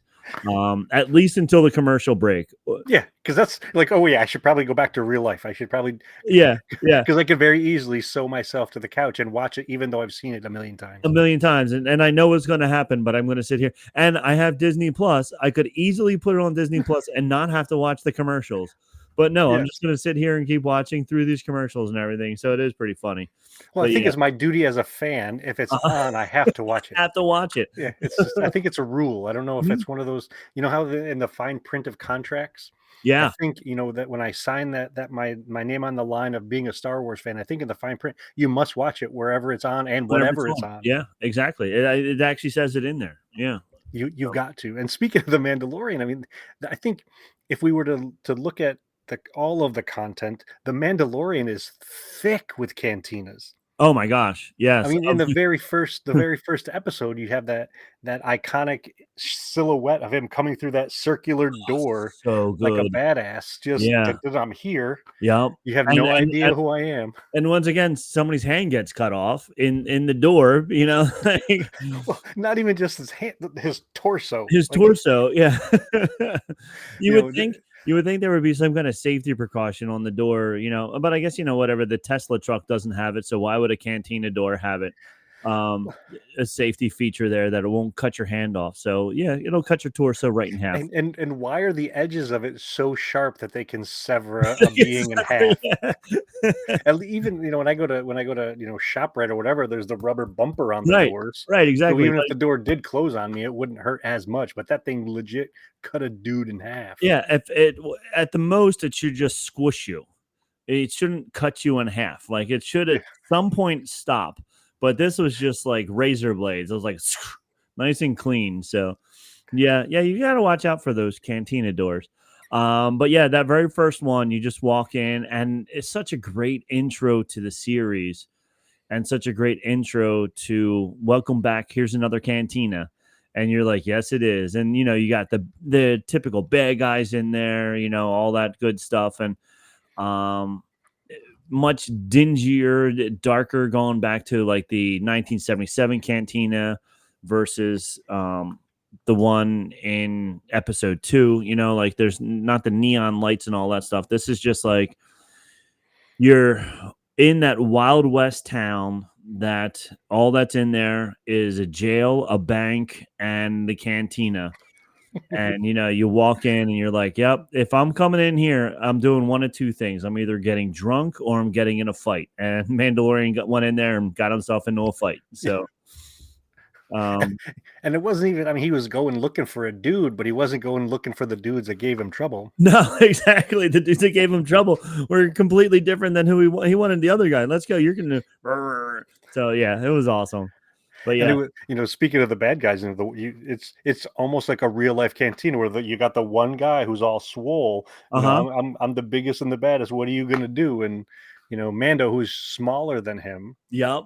At least until the commercial break. Yeah, because that's like, oh yeah, I should probably go back to real life. I should probably, Yeah, yeah. because I could very easily sew myself to the couch and watch it, even though I've seen it a million times. A million times, and I know what's going to happen, but I'm going to sit here, and I have Disney Plus. I could easily put it on Disney Plus and not have to watch the commercials, but no, I'm Yes. just going to sit here and keep watching through these commercials and everything. So it is pretty funny. Well, I But think yeah, it's my duty as a fan. If it's on, I have to watch it. have to watch it. Yeah, it's just, I think it's a rule. I don't know if Mhm. it's one of those, how in the fine print of contracts, I Yeah, think, that when I sign that my name on the line of being a Star Wars fan, I think in the fine print, you must watch it wherever it's on and whenever it's whatever it's on. on. Yeah, exactly. It actually says it in there. Yeah. You've got to. And speaking of the Mandalorian, I mean, I think if we were to look at all of the content, the Mandalorian is thick with cantinas. Oh my gosh. I Yes. mean, in the very first episode, you have that iconic silhouette of him coming through that circular door So like a good. badass. Just Yeah. I'm here. Yep. You have And no and idea who I am. and once again, somebody's hand gets cut off in the door. Like, Well, not even just his hand, his torso. his Like, torso. Yeah. you you would know, think you would think there would be some kind of safety precaution on the door, but I guess whatever, the Tesla truck doesn't have it, so why would a cantina door have it? A safety feature there that it won't cut your hand off. So yeah, it'll cut your torso right in half. and why are the edges of it so sharp that they can sever a being in half? Even when I go to ShopRite or whatever, there's the rubber bumper on the Right, doors. right, So exactly. even if the door did close on me, it wouldn't hurt as much. But that thing legit cut a dude in half. Yeah, if at the most it should just squish you. It shouldn't cut you in half. Like it should at some point stop. But this was just like razor blades. It was like nice and clean. So yeah, you got to watch out for those cantina doors. But yeah, that very first one, you just walk in, and it's such a great intro to the series, and such a great intro to welcome back. Here's another cantina. And you're like, yes, it is. And you got the typical bad guys in there, all that good stuff. And um much dingier, darker, going back to like the 1977 cantina versus the one in episode 2. Like there's not the neon lights and all that stuff. This is just like you're in that Wild West town that all that's in there is a jail, a bank, and the cantina. And you walk in and you're like, yep, if I'm coming in here, I'm doing one of two things. I'm either getting drunk or I'm getting in a fight. And Mandalorian went in there and got himself into a fight. So And it wasn't even, I mean, he was going looking for a dude, but he wasn't going looking for the dudes that gave him trouble. no, exactly. The dudes that gave him trouble were completely different than who he wanted the other guy. Let's go. You're gonna. So yeah, it was awesome. But And yeah, it was, speaking of the bad guys, it's almost like a real life cantina where you got the one guy who's all swole. I'm the biggest and the baddest. What are you gonna do? And Mando, who's smaller than him, yep.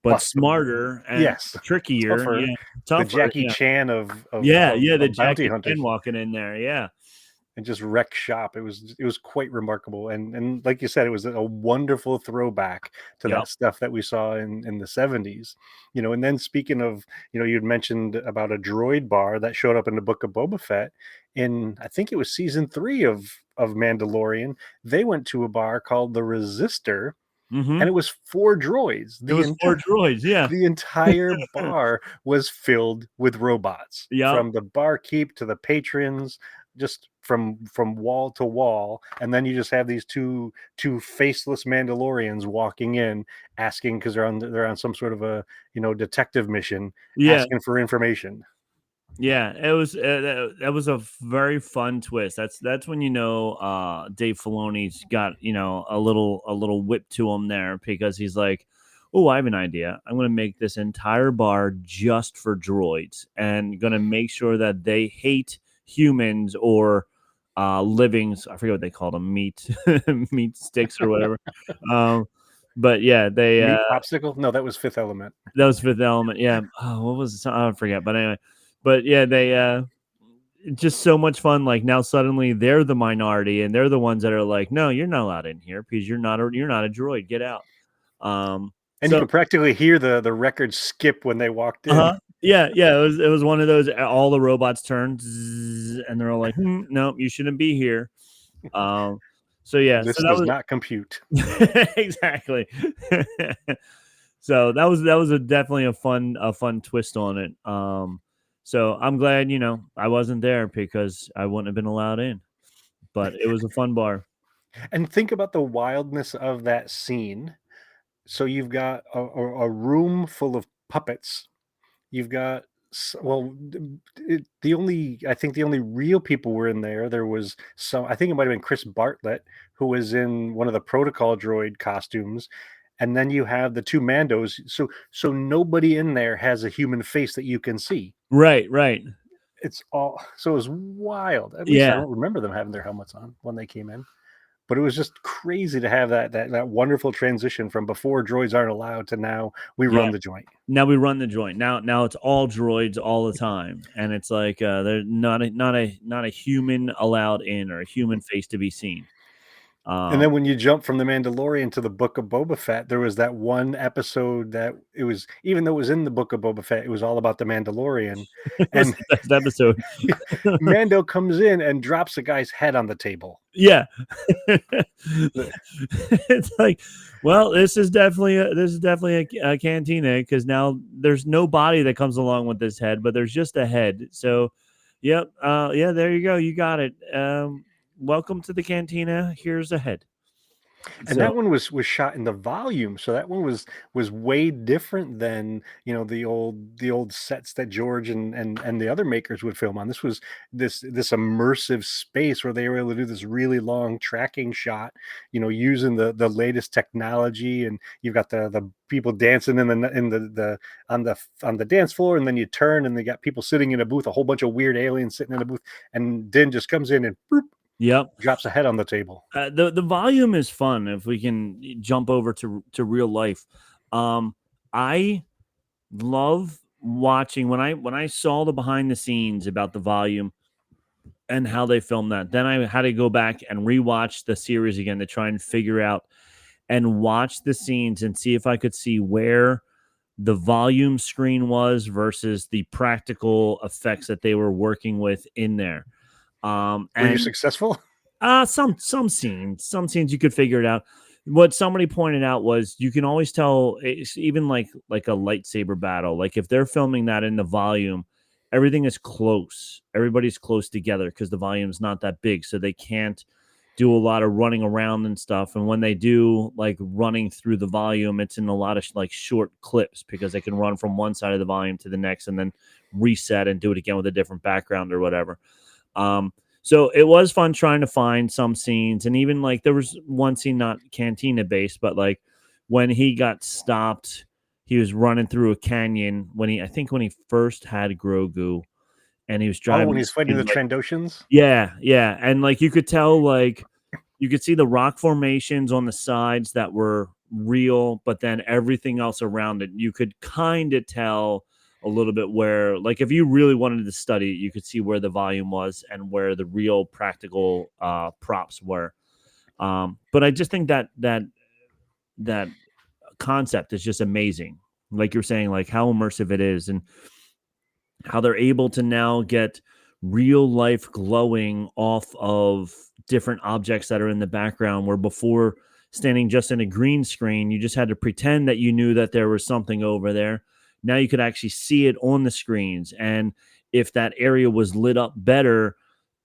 But busts him. smarter and Yes, trickier, tougher. tougher. The Jackie yeah. Chan of The bounty Jackie hunters. Chan walking in there, yeah. And just wreck shop. It was quite remarkable, and like you said, it was a wonderful throwback to Yep. that stuff that we saw in the 70s. And then speaking of, you'd mentioned about a droid bar that showed up in the Book of Boba Fett in, I think it was season 3 of Mandalorian. They went to a bar called the Resistor, and it was 4 droids. It was 4 droids, yeah. The entire bar was filled with robots. Yep. From the barkeep to the patrons, just from wall to wall. And then you just have these two faceless Mandalorians walking in, asking, because they're on some sort of a detective mission, asking for information. Yeah, it was that was a very fun twist. That's when Dave Filoni's got a little whip to him there, because he's like, oh, I have an idea. I'm going to make this entire bar just for droids, and going to make sure that they hate humans or livings. I forget what they called them, meat sticks or whatever. But yeah, they Meat popsicle. No, that was Fifth Element. That was Fifth Element. Yeah. Oh, what was it? I forget. But anyway. But yeah, they just so much fun. Like now suddenly they're the minority, and they're the ones that are like, no, you're not allowed in here because you're not a droid. Get out. And you So could practically hear the record skip when they walked in. yeah, it was one of those. All the robots turned, zzz, and they're all like, "No, you shouldn't be here." So yeah, This so that does was not compute. exactly. So that was definitely a fun twist on it. So I'm glad I wasn't there because I wouldn't have been allowed in. But it was a fun bar. And think about the wildness of that scene. So you've got a room full of puppets. You've got well, I think the only real people were in there. There was some. I think it might have been Chris Bartlett who was in one of the protocol droid costumes, and then you have the two Mandos. So nobody in there has a human face that you can see. Right. It's all so it was wild. At least I Yeah, don't remember them having their helmets on when they came in. But it was just crazy to have that wonderful transition from before droids aren't allowed to now we yeah. run the joint. Now we run the joint. Now it's all droids all the time, and it's like there's not a human allowed in or a human face to be seen. And Um, then when you jump from The Mandalorian to the Book of Boba Fett, there was that one episode that it was, even though it was in the Book of Boba Fett, it was all about the Mandalorian. it was And the best episode. Mando comes in and drops a guy's head on the table. Yeah. The- It's like, well, this is definitely a cantina because now there's no body that comes along with this head, but there's just a head. So, yep, yeah, there you go, you got it. Welcome to the cantina. Here's a head. And So, that one was shot in the volume, so that one was way different than the old sets that George and the other makers would film on. This was this immersive space where they were able to do this really long tracking shot, using the latest technology. And you've got the people dancing in the on the dance floor, and then you turn and they got people sitting in a booth, a whole bunch of weird aliens sitting in a booth, and Din just comes in and boop, yep. drops a head on the table. The volume is fun if we can jump over to real life. I love watching when I saw the behind the scenes about the volume and how they filmed that. Then I had to go back and rewatch the series again to try and figure out and watch the scenes and see if I could see where the volume screen was versus the practical effects that they were working with in there. Were you And successful? some scenes you could figure it out. What somebody pointed out was you can always tell, it's even like a lightsaber battle. Like if they're filming that in the volume, everything is close. Everybody's close together because the volume's not that big, so they can't do a lot of running around and stuff. And when they do like running through the volume, it's in a lot of like short clips because they can run from one side of the volume to the next and then reset and do it again with a different background or whatever. So it was fun trying to find some scenes, and even like there was one scene not cantina based, but like when he got stopped, he was running through a canyon I think when he first had Grogu, and he was Oh, driving when this he's fighting the like Trandoshans? yeah, and like you could tell like you could see the rock formations on the sides that were real, but then everything else around it, you could kind of tell a little bit where, like, if you really wanted to study it, you could see where the volume was and where the real practical props were. But I just think that concept is just amazing. Like you're saying, like how immersive it is and how they're able to now get real life glowing off of different objects that are in the background where before standing just in a green screen you just had to pretend that you knew that there was something over there. Now you could actually see it on the screens, and if that area was lit up better,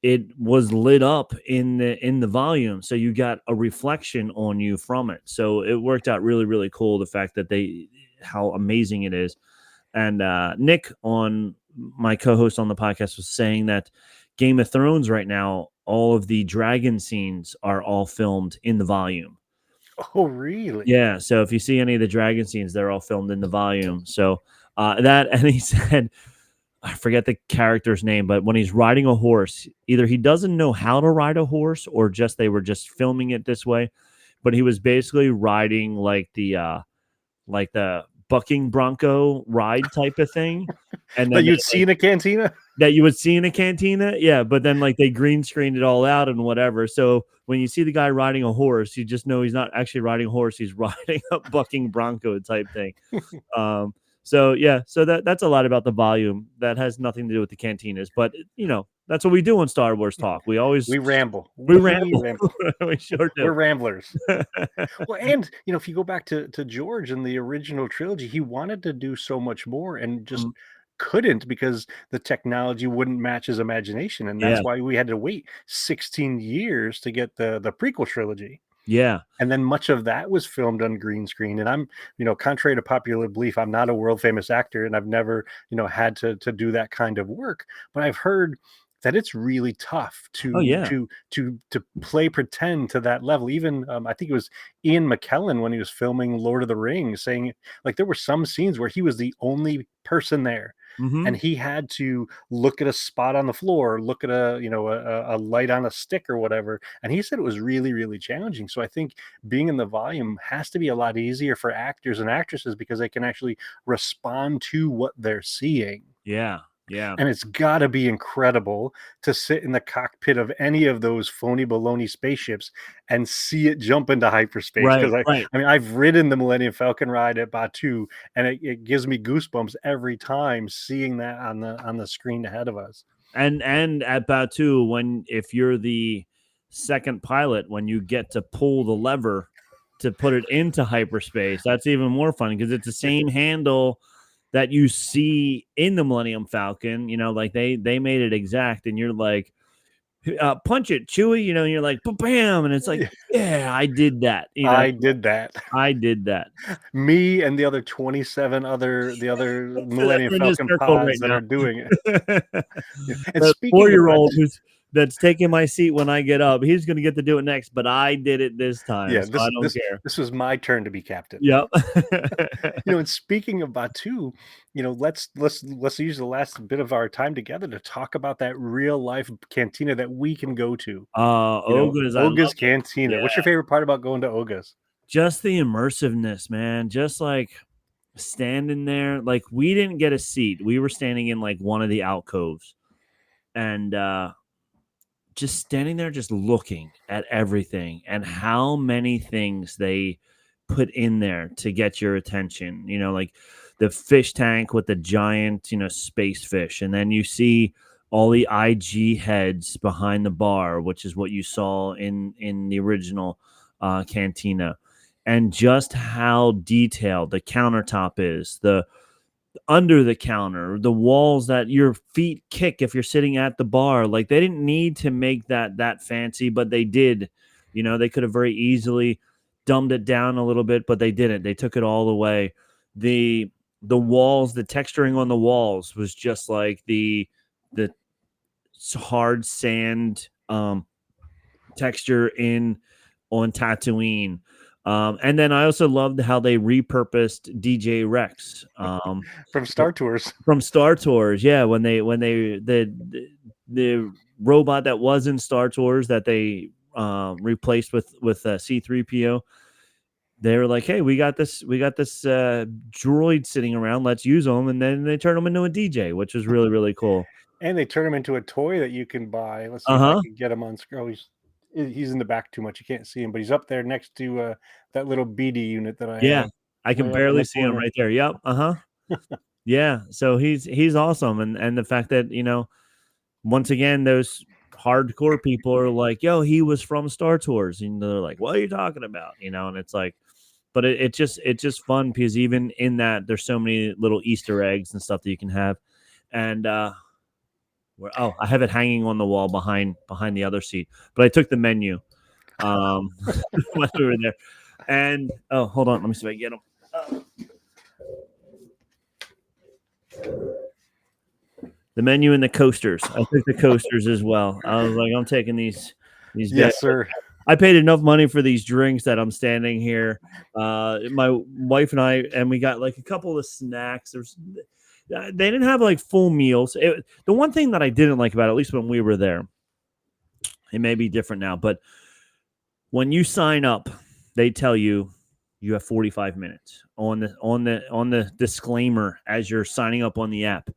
it was lit up in the volume, so you got a reflection on you from it. So it worked out really cool, the fact that they how amazing it is. And Nick, on my co-host on the podcast, was saying that Game of Thrones right now, all of the dragon scenes are all filmed in the volume. Oh, really? Yeah, so if you see any of the dragon scenes, they're all filmed in the volume. So that, and he said, I forget the character's name, but when he's riding a horse, either he doesn't know how to ride a horse or just they were just filming it this way. But he was basically riding like the bucking bronco ride type of thing. And That then you'd see in a cantina? that you would see in a cantina. Yeah, but then like they green screened it all out and whatever. So when you see the guy riding a horse, you just know he's not actually riding a horse. He's riding a bucking bronco type thing. Um, so yeah, so that's a lot about the volume. That has nothing to do with the cantinas, but that's what we do on Star Wars Talk. We always We ramble. we ramble. We sure We're do. ramblers. Well, and if you go back to George in the original trilogy, he wanted to do so much more and just couldn't because the technology wouldn't match his imagination, and Yeah, that's why we had to wait 16 years to get the prequel trilogy. yeah. And then much of that was filmed on green screen. And I'm, contrary to popular belief, I'm not a world famous actor, and I've never, had to do that kind of work. But I've heard that it's really tough Oh to yeah. play pretend to that level. Even I think it was Ian McKellen when he was filming Lord of the Rings, saying like there were some scenes where he was the only person there. Mm-hmm. And he had to look at a spot on the floor, look at a light on a stick or whatever. And he said it was really, really challenging. So I think being in the volume has to be a lot easier for actors and actresses because they can actually respond to what they're seeing. Yeah, yeah. And it's got to be incredible to sit in the cockpit of any of those phony baloney spaceships and see it jump into hyperspace. Right, Because right. I mean, I've ridden the Millennium Falcon ride at Batuu, and it gives me goosebumps every time seeing that on the screen ahead of us. And at Batuu, if you're the second pilot, when you get to pull the lever to put it into hyperspace, that's even more fun because it's the same handle that you see in the Millennium Falcon. Like they made it exact, and you're like, punch it, Chewie. And you're like, bam, and it's like, yeah, I did that. I did that. I did that. Me and the other 27 the other Millennium We're in this Falcon circle right pods that now. are doing it. And The speaking of 4-year-old that's taking my seat when I get up, he's going to get to do it next, but I did it this time, so I don't care. this was my turn to be captain. Yep. And speaking of Batuu, let's use the last bit of our time together to talk about that real life cantina that we can go to. Oga's, Oga's Cantina. Yeah. What's your favorite part about going to Oga's? Just the immersiveness, man. Just like standing there, like we didn't get a seat. We were standing in like one of the alcoves, and just standing there, just looking at everything and how many things they put in there to get your attention. Like the fish tank with the giant, space fish. And then you see all the IG heads behind the bar, which is what you saw in the original cantina. And just how detailed the countertop is, the under the counter, the walls that your feet kick if you're sitting at the bar. Like they didn't need to make that fancy, but they did. They could have very easily dumbed it down a little bit, but they didn't. They took it all away. The walls, the texturing on the walls was just like the hard sand texture on Tatooine. And then I also loved how they repurposed DJ Rex From Star Tours. From Star Tours, yeah. When they the robot that was in Star Tours that they replaced with C-3PO, they were like, "Hey, we got this droid sitting around. Let's use them." And then they turned him into a DJ, which was really, really cool. And they turn him into a toy that you can buy. Let's see if I can get him on screen. Oh, he's in the back too much. You can't see him, but he's up there next to that little BD unit that I have. I can barely see him right there. Yep. Yeah. So he's awesome. And the fact that, once again, those hardcore people are like, yo, he was from Star Tours. And they're like, what are you talking about? And it's like, but it's just fun because even in that, there's so many little Easter eggs and stuff that you can have. And, I have it hanging on the wall behind the other seat, but I took the menu when we were there. And hold on, let me see if I can get them. The menu and the coasters. I took the coasters as well. I was like, I'm taking these. Yes, sir. I paid enough money for these drinks that I'm standing here. My wife and we got like a couple of snacks. They didn't have like full meals. The one thing that I didn't like about it, at least when we were there, it may be different now, but when you sign up, they tell you have 45 minutes on the disclaimer as you're signing up on the app.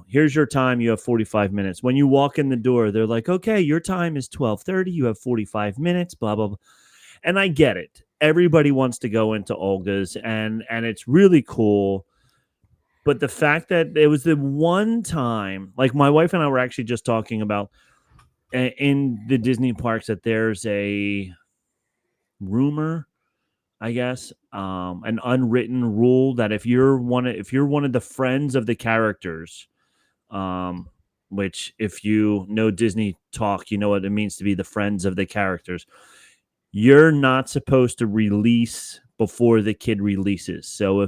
here's your time. You have 45 minutes. When you walk in the door, they're like, okay, your time is 12:30. You have 45 minutes, blah, blah, blah. And I get it. Everybody wants to go into Olga's, and it's really cool. But the fact that it was the one time, like my wife and I were actually just talking about in the Disney parks, that there's a rumor, I guess, an unwritten rule that if you're one of the friends of the characters, um, which if you know Disney talk, you know what it means to be the friends of the characters. You're not supposed to release before the kid releases. So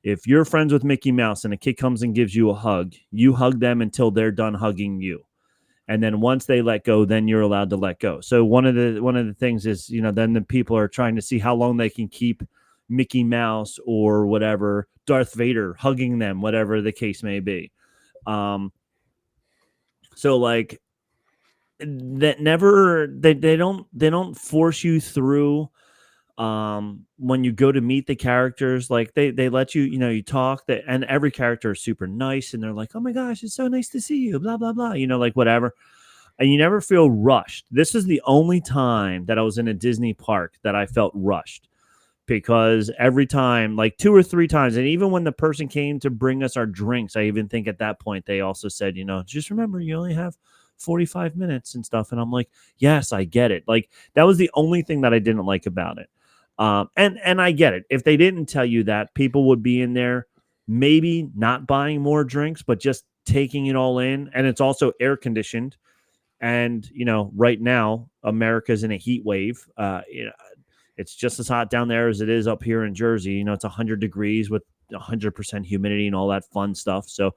if you're friends with Mickey Mouse and a kid comes and gives you a hug, you hug them until they're done hugging you. And then once they let go, then you're allowed to let go. So one of the things is, then the people are trying to see how long they can keep Mickey Mouse or whatever, Darth Vader hugging them, whatever the case may be. So like that never they don't force you through when you go to meet the characters. Like they let you, you talk, that, and every character is super nice, and they're like, oh my gosh, it's so nice to see you, blah blah blah, like whatever. And you never feel rushed. This is the only time that I was in a Disney park that I felt rushed, because every time, like 2 or 3 times, and even when the person came to bring us our drinks, I even think at that point they also said, just remember you only have 45 minutes and stuff. And I'm like, yes, I get it. Like that was the only thing that I didn't like about it. And I get it. If they didn't tell you that, people would be in there maybe not buying more drinks, but just taking it all in. And it's also air conditioned. And, right now, America's in a heat wave. It's just as hot down there as it is up here in Jersey. It's 100 degrees with 100% humidity and all that fun stuff. So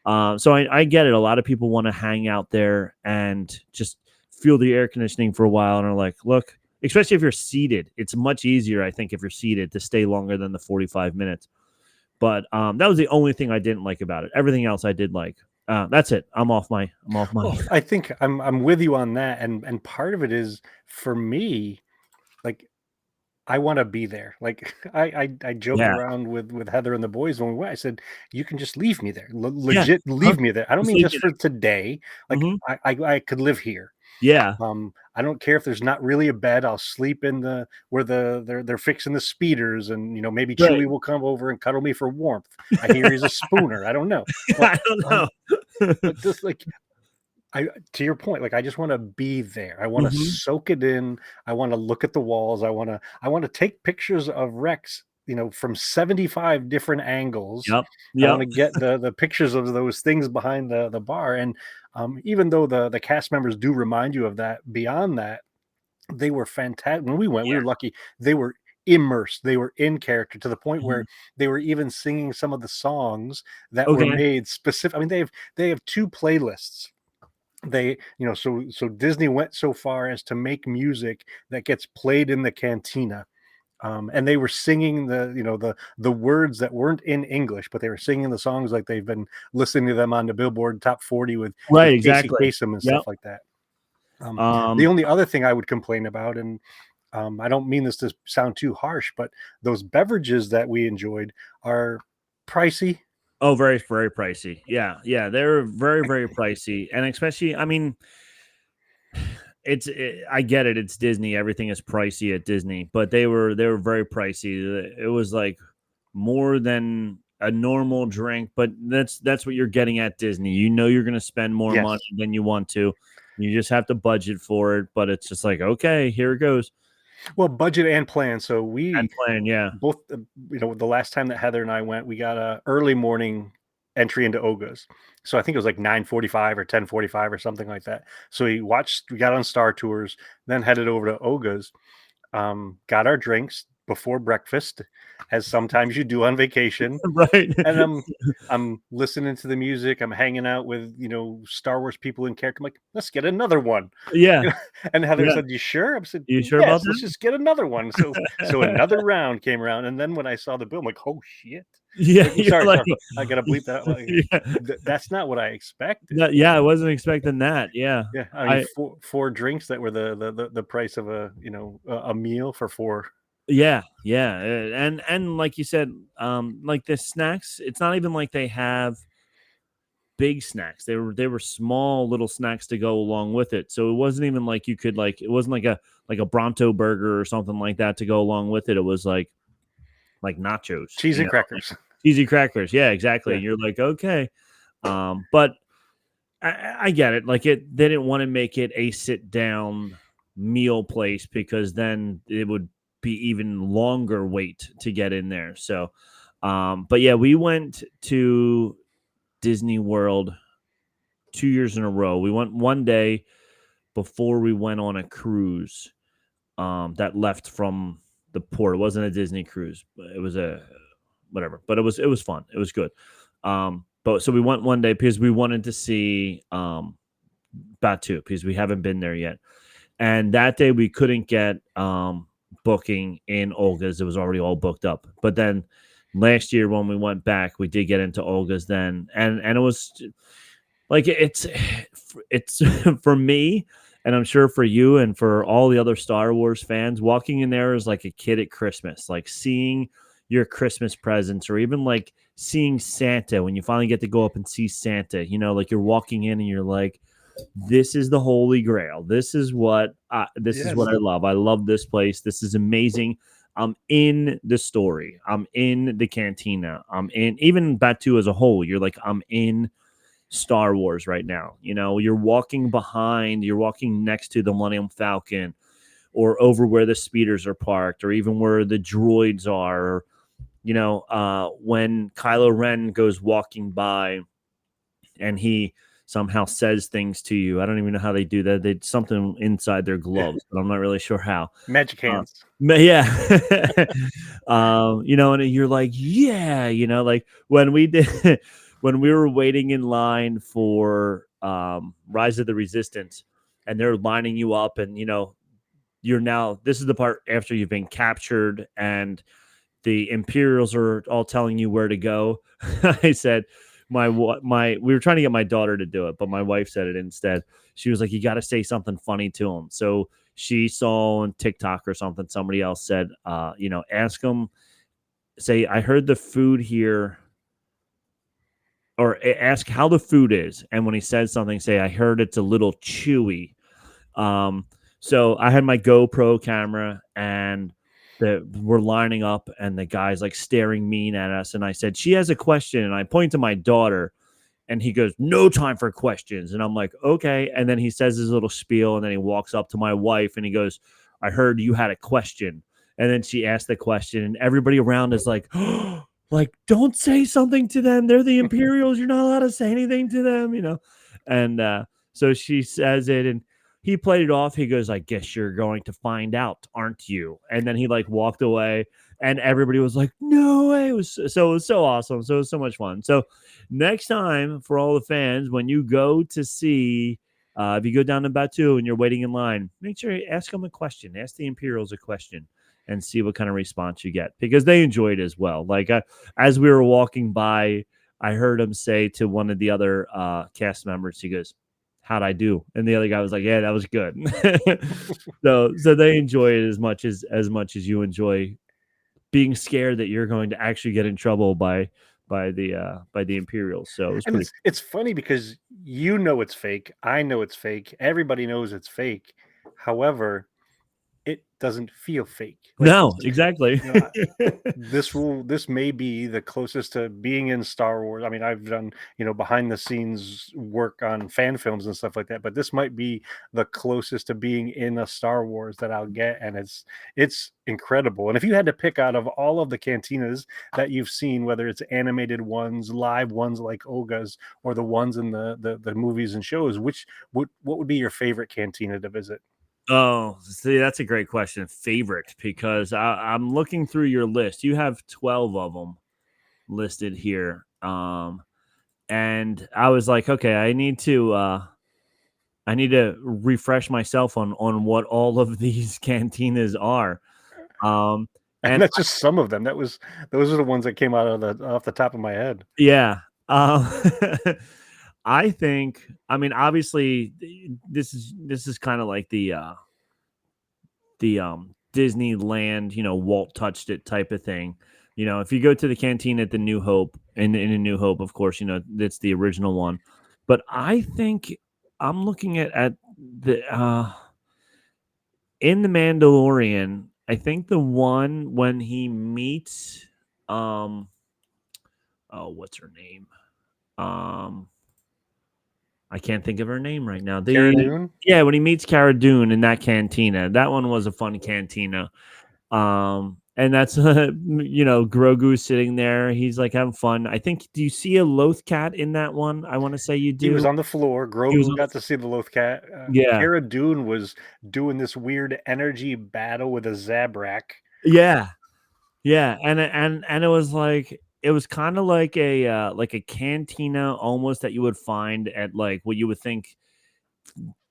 I get it. A lot of people want to hang out there and just feel the air conditioning for a while, and are like, look, especially if you're seated, it's much easier, I think, if you're seated, to stay longer than the 45 minutes. But that was the only thing I didn't like about it. Everything else I did like. That's it. I'm off my. Well, I think I'm with you on that, and part of it is, for me, like, I want to be there. Like I joked Yeah. around with Heather and the boys when we went. I said, you can just leave me there. Yeah. Legit, leave me there. I don't Just mean leave just me for today. Like Mhm. I could live here. Yeah. I don't care if there's not really a bed. I'll sleep in where they're fixing the speeders, and maybe Right. Chewy will come over and cuddle me for warmth. I hear he's a spooner. I don't know, but I don't know. but just like, to your point, like I just want to be there. I want to Mhm. soak it in. I want to look at the walls. I want to take pictures of Rex, from 75 different angles. Yep. I want Yep. to get the pictures of those things behind the bar. And even though the cast members do remind you of that, beyond that, they were fantastic. When we went, we Yeah. were lucky. They were immersed. They were in character, to the point Mhm. where they were even singing some of the songs that were Okay. made specific. I mean, they have 2 playlists. They, so Disney went so far as to make music that gets played in the cantina. And they were singing the words that weren't in English, but they were singing the songs like they've been listening to them on the Billboard Top 40 with Right. Casey Exactly. Kasem and Yep. stuff like that. The Um. only other thing I would complain about, and I don't mean this to sound too harsh, but those beverages that we enjoyed are pricey. Oh, very, very pricey. Yeah. Yeah. They're very, very pricey, and especially, I mean, I get it. It's Disney. Everything is pricey at Disney, but they were very pricey. It was like more than a normal drink, but that's what you're getting at Disney. You're going to spend more Yes. money than you want to. You just have to budget for it, but it's just like, okay, here it goes. Well, budget and plan. So we And plan, yeah. both, the last time that Heather and I went, we got a early morning entry into Oga's. So I think it was like 9:45 or 10:45 or something like that. So we got on Star Tours, then headed over to Oga's, got our drinks before breakfast, as sometimes you do on vacation. Right. And I'm listening to the music. I'm hanging out with, Star Wars people in character. I'm like, let's get another one. Yeah. And Heather Yeah. said, "You sure?" I said, You sure about "Yes, let's just get another one." So another round came around, and then when I saw the bill, I'm like, "Oh shit!" Yeah. Like, You're like, sorry, I gotta bleep that out. Like, yeah. that's not what I expected. Yeah, I wasn't expecting that. Yeah. Yeah, I mean, I four drinks that were the price of a meal for four. Yeah, yeah, and like you said, like the snacks, it's not even like they have big snacks. They were small little snacks to go along with it. So it wasn't even like you could like it wasn't like a Bronto burger or something like that to go along with it. It was like nachos, Cheese you and know, like crackers. cheesy crackers. Yeah, exactly. Yeah. And you're like, okay. But I get it. Like they didn't want to make it a sit down meal place because then it would be even longer wait to get in there. So, but yeah, we went to Disney World 2 years in a row. We went one day before we went on a cruise that left from the port. It wasn't a Disney cruise, but it was a whatever. But it was fun. It was good. But so we went one day because we wanted to see Batu because we haven't been there yet. And that day we couldn't get booking in Olga's. It was already all booked up. But then last year when we went back, we did get into Olga's then, and it was like it's for me, and I'm sure for you and for all the other Star Wars fans, walking in there is like a kid at Christmas, like seeing your Christmas presents, or even like seeing Santa when you finally get to go up and see Santa. You know, like you're walking in and you're like, this is the holy grail. This is what this is what Yes. I love. I love this place. This is amazing. I'm in the story. I'm in the cantina. I'm in even Batu as a whole. You're like, I'm in Star Wars right now. You know, you're walking next to the Millennium Falcon, or over where the speeders are parked, or even where the droids are. Or, you know, when Kylo Ren goes walking by and he somehow says things to you. I don't even know how they do that. They something inside their gloves, but I'm not really sure how. Magic hands. Yeah. You know, and you're like, yeah, you know, like when we did when we were waiting in line for Rise of the Resistance, and they're lining you up, and you know, this is the part after you've been captured and the Imperials are all telling you where to go. I said, we were trying to get my daughter to do it, but my wife said it instead. She was like, you got to say something funny to him. So she saw on TikTok or something, somebody else said, you know, ask him, say, I heard the food here, or ask how the food is. And when he says something, say, I heard it's a little chewy. So I had my GoPro camera, and we're lining up, and the guy's like staring mean at us. And I said, she has a question. And I point to my daughter, and he goes, no time for questions. And I'm like, okay. And then he says his little spiel, and then he walks up to my wife and he goes, I heard you had a question. And then she asked the question, and everybody around is like, oh, like, don't say something to them. They're the Imperials. You're not allowed to say anything to them, you know? And so she says it, and he played it off. He goes, I guess you're going to find out, aren't you? And then he like walked away, and everybody was like, no way. It was so awesome. So it was so much fun. So next time, for all the fans, when you go to see, if you go down to Batu and you're waiting in line, make sure you ask them a question. Ask the Imperials a question and see what kind of response you get, because they enjoy it as well. Like as we were walking by, I heard him say to one of the other cast members, he goes, how'd I do? And the other guy was like, yeah, that was good. so they enjoy it as much as you enjoy being scared that you're going to actually get in trouble by the Imperials. So it was And pretty. it's funny because you know it's fake. I know it's fake. Everybody knows it's fake. However, it doesn't feel fake. Like No, exactly. you know, this may be the closest to being in Star Wars. I mean, I've done, you know, behind the scenes work on fan films and stuff like that, but this might be the closest to being in a Star Wars that I'll get, and it's incredible. And if you had to pick out of all of the cantinas that you've seen, whether it's animated ones, live ones like Olga's, or the ones in the movies and shows, what would be your favorite cantina to visit? Oh, see, that's a great question. Favorite, because I'm looking through your list. You have 12 of them listed here. And I was like, okay, I need to refresh myself on what all of these cantinas are. And And that's just some of them. Those are the ones that came out of the off the top of my head. yeah, I think. I mean, obviously, this is kind of like the Disneyland, you know, Walt touched it type of thing. if you go to the canteen at the New Hope, in a New Hope, of course, that's the original one. But I think I'm looking at the in the Mandalorian. I think the one when he meets what's her name? Um, I can't think of her name right now. Cara Dune? When he meets Cara Dune in that cantina, that one was a fun cantina. And that's Grogu sitting there. He's like having fun. I think. Do you see a Loth cat in that one? I want to say you do. He was on the floor. He was Grogu on got to see the Loth cat. Yeah. Cara Dune was doing this weird energy battle with a Zabrak. Yeah, and it was like it was kind of like a cantina almost that you would find at like what you would think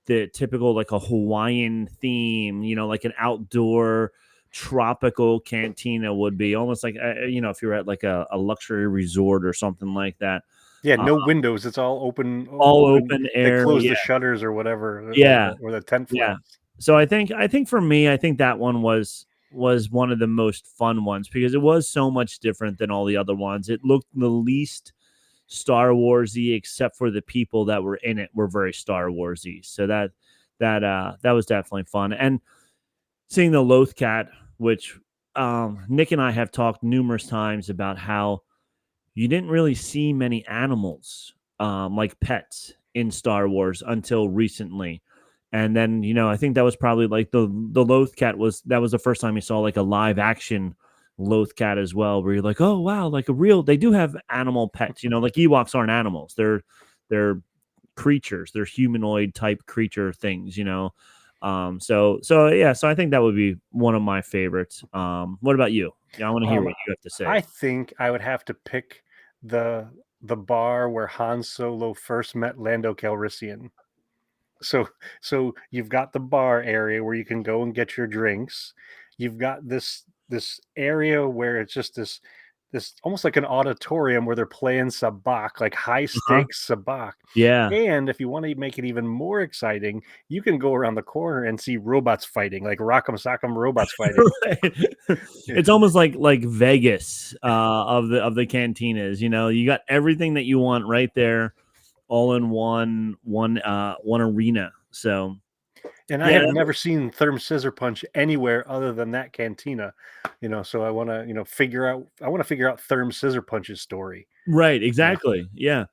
the typical like a Hawaiian theme, like an outdoor tropical cantina would be almost like if you're at like a luxury resort or something like that. Yeah, no windows. It's all open. All open air. They close yeah. the shutters or whatever. Yeah. Or the tent flaps. Yeah. So I think for me, I think that one was one of the most fun ones because it was so much different than all the other ones. It looked the least Star Warsy, except for the people that were in it were very Star Warsy. So that was definitely fun. And seeing the Loth cat, which Nick and I have talked numerous times about how you didn't really see many animals like pets in Star Wars until recently. And then, I think that was probably like the Loth cat was the first time you saw like a live action Loth cat as well, where you're like, oh wow, like they do have animal pets, like Ewoks aren't animals. They're creatures, they're humanoid type creature things, so I think that would be one of my favorites. What about you? I want to hear what you have to say. I think I would have to pick the bar where Han Solo first met Lando Calrissian. So you've got the bar area where you can go and get your drinks. You've got this area where it's just this almost like an auditorium where they're playing sabacc, like high stakes sabacc. Yeah. And if you want to make it even more exciting, you can go around the corner and see robots fighting, like Rock'em Sock'em robots fighting. It's almost like Vegas of the cantinas. You got everything that you want right there, all in one arena. So, and I have never seen Therm Scissor Punch anywhere other than that cantina, so I want to, figure out Therm Scissor Punch's story. Right. Exactly. Yeah.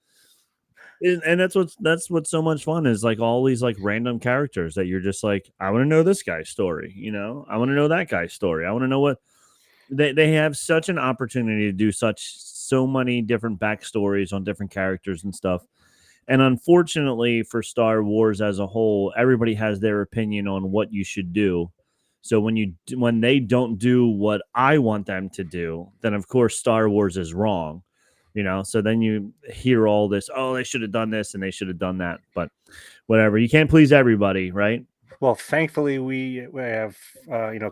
And that's what's so much fun is like all these like random characters that you're just like, I want to know this guy's story. I want to know that guy's story. I want to know what they have such an opportunity to do so many different backstories on different characters and stuff. And unfortunately for Star Wars as a whole, everybody has their opinion on what you should do. So when they don't do what I want them to do, then of course Star Wars is wrong. So then you hear all this, oh, they should have done this and they should have done that. But whatever, you can't please everybody, right? Well, thankfully, we have,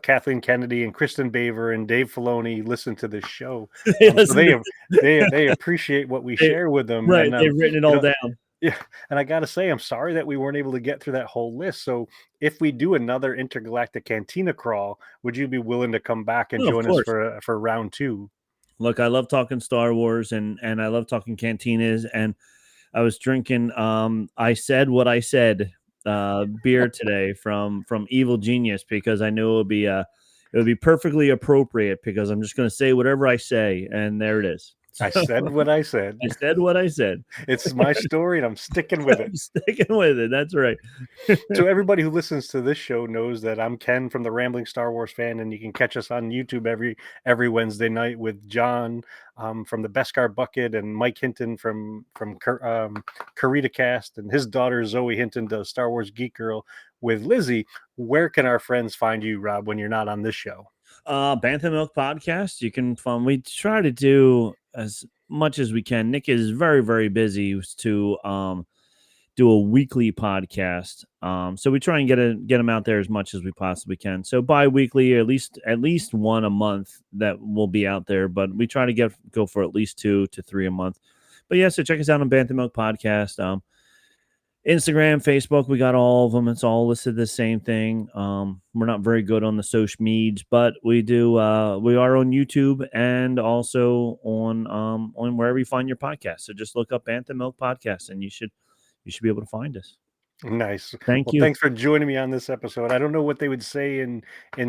Kathleen Kennedy and Kristen Baver and Dave Filoni listen to this show. So they appreciate what we share with them. Right, and, they've written it all down. Yeah, and I got to say, I'm sorry that we weren't able to get through that whole list. So if we do another intergalactic cantina crawl, would you be willing to come back and join us for round 2? Look, I love talking Star Wars and I love talking cantinas. And I was drinking, I said what I said, beer today from Evil Genius because I knew it would be perfectly appropriate because I'm just going to say whatever I say, and there it is. I said what I said. I said what I said. It's my story, and I'm sticking with it. I'm sticking with it. That's right. So everybody who listens to this show knows that I'm Ken from the Rambling Star Wars Fan, and you can catch us on YouTube every Wednesday night with John from the Beskar Bucket and Mike Hinton from Karita Cast, and his daughter Zoe Hinton does Star Wars Geek Girl with Lizzie. Where can our friends find you, Rob, when you're not on this show? Bantha Milk Podcast. You can find. We try to do as much as we can. Nick is very, very busy to do a weekly podcast. So we try and get him out there as much as we possibly can. So bi-weekly, at least one a month that will be out there. But we try to go for at least 2 to 3 a month. But yeah, so check us out on Bantha Milk Podcast. Instagram, Facebook, we got all of them. It's all listed the same thing. We're not very good on the social medias, but we do. We are on YouTube and also on wherever you find your podcast. So just look up Anthem Milk Podcast, and you should be able to find us. Nice. Thank Well, you. thanks for joining me on this episode. I don't know what they would say in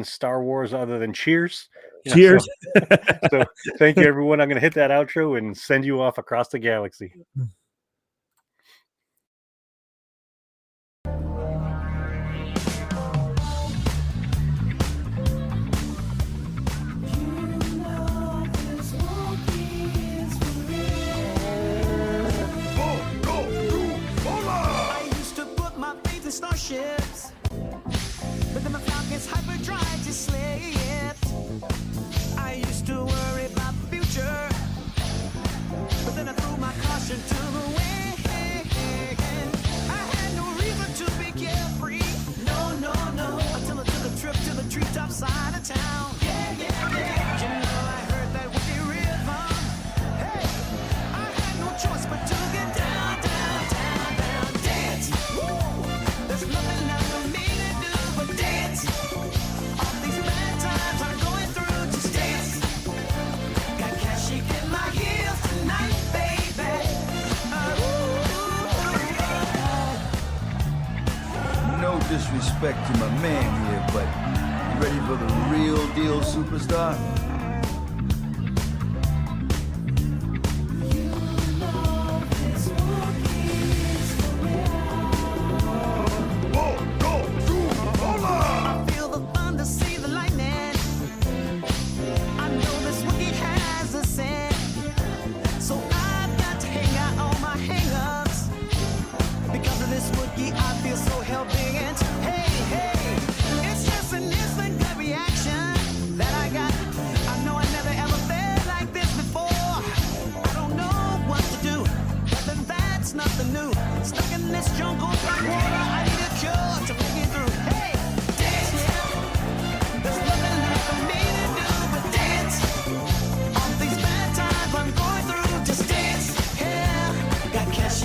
Star Wars other than cheers. You know, Cheers. So thank you, everyone. I'm going to hit that outro and send you off across the galaxy. I used to put my faith in starships, but then my falcon's hyperdrive just slipped. I used to worry about the future, but then I threw my caution to the wind. I had no reason to be carefree, no, until I took a trip to the treetop side of town. Yeah. You know I heard that wicked rhythm. Hey, I had no choice but to get down, dance. Woo! There's nothing left for me to do but dance. All these bad times I'm going through, just dance. Got cash shaking my heels tonight, baby. No disrespect to my man here, but you ready for the real deal superstar? I feel the thunder, see the lightning. I know this Wookiee has a scent, so I've got to hang out all my hang-ups. Because of this Wookiee, I feel so hell-bent. Hey, it's just an instant gut reaction that I got. I know I never ever felt like this before. I don't know what to do, but then that's nothing new. Stuck in this jungle, black water, I need a cure to make it through. Hey, dance, yeah. There's nothing left for me to do but dance. All these bad times I'm going through, just dance, yeah. Got cash,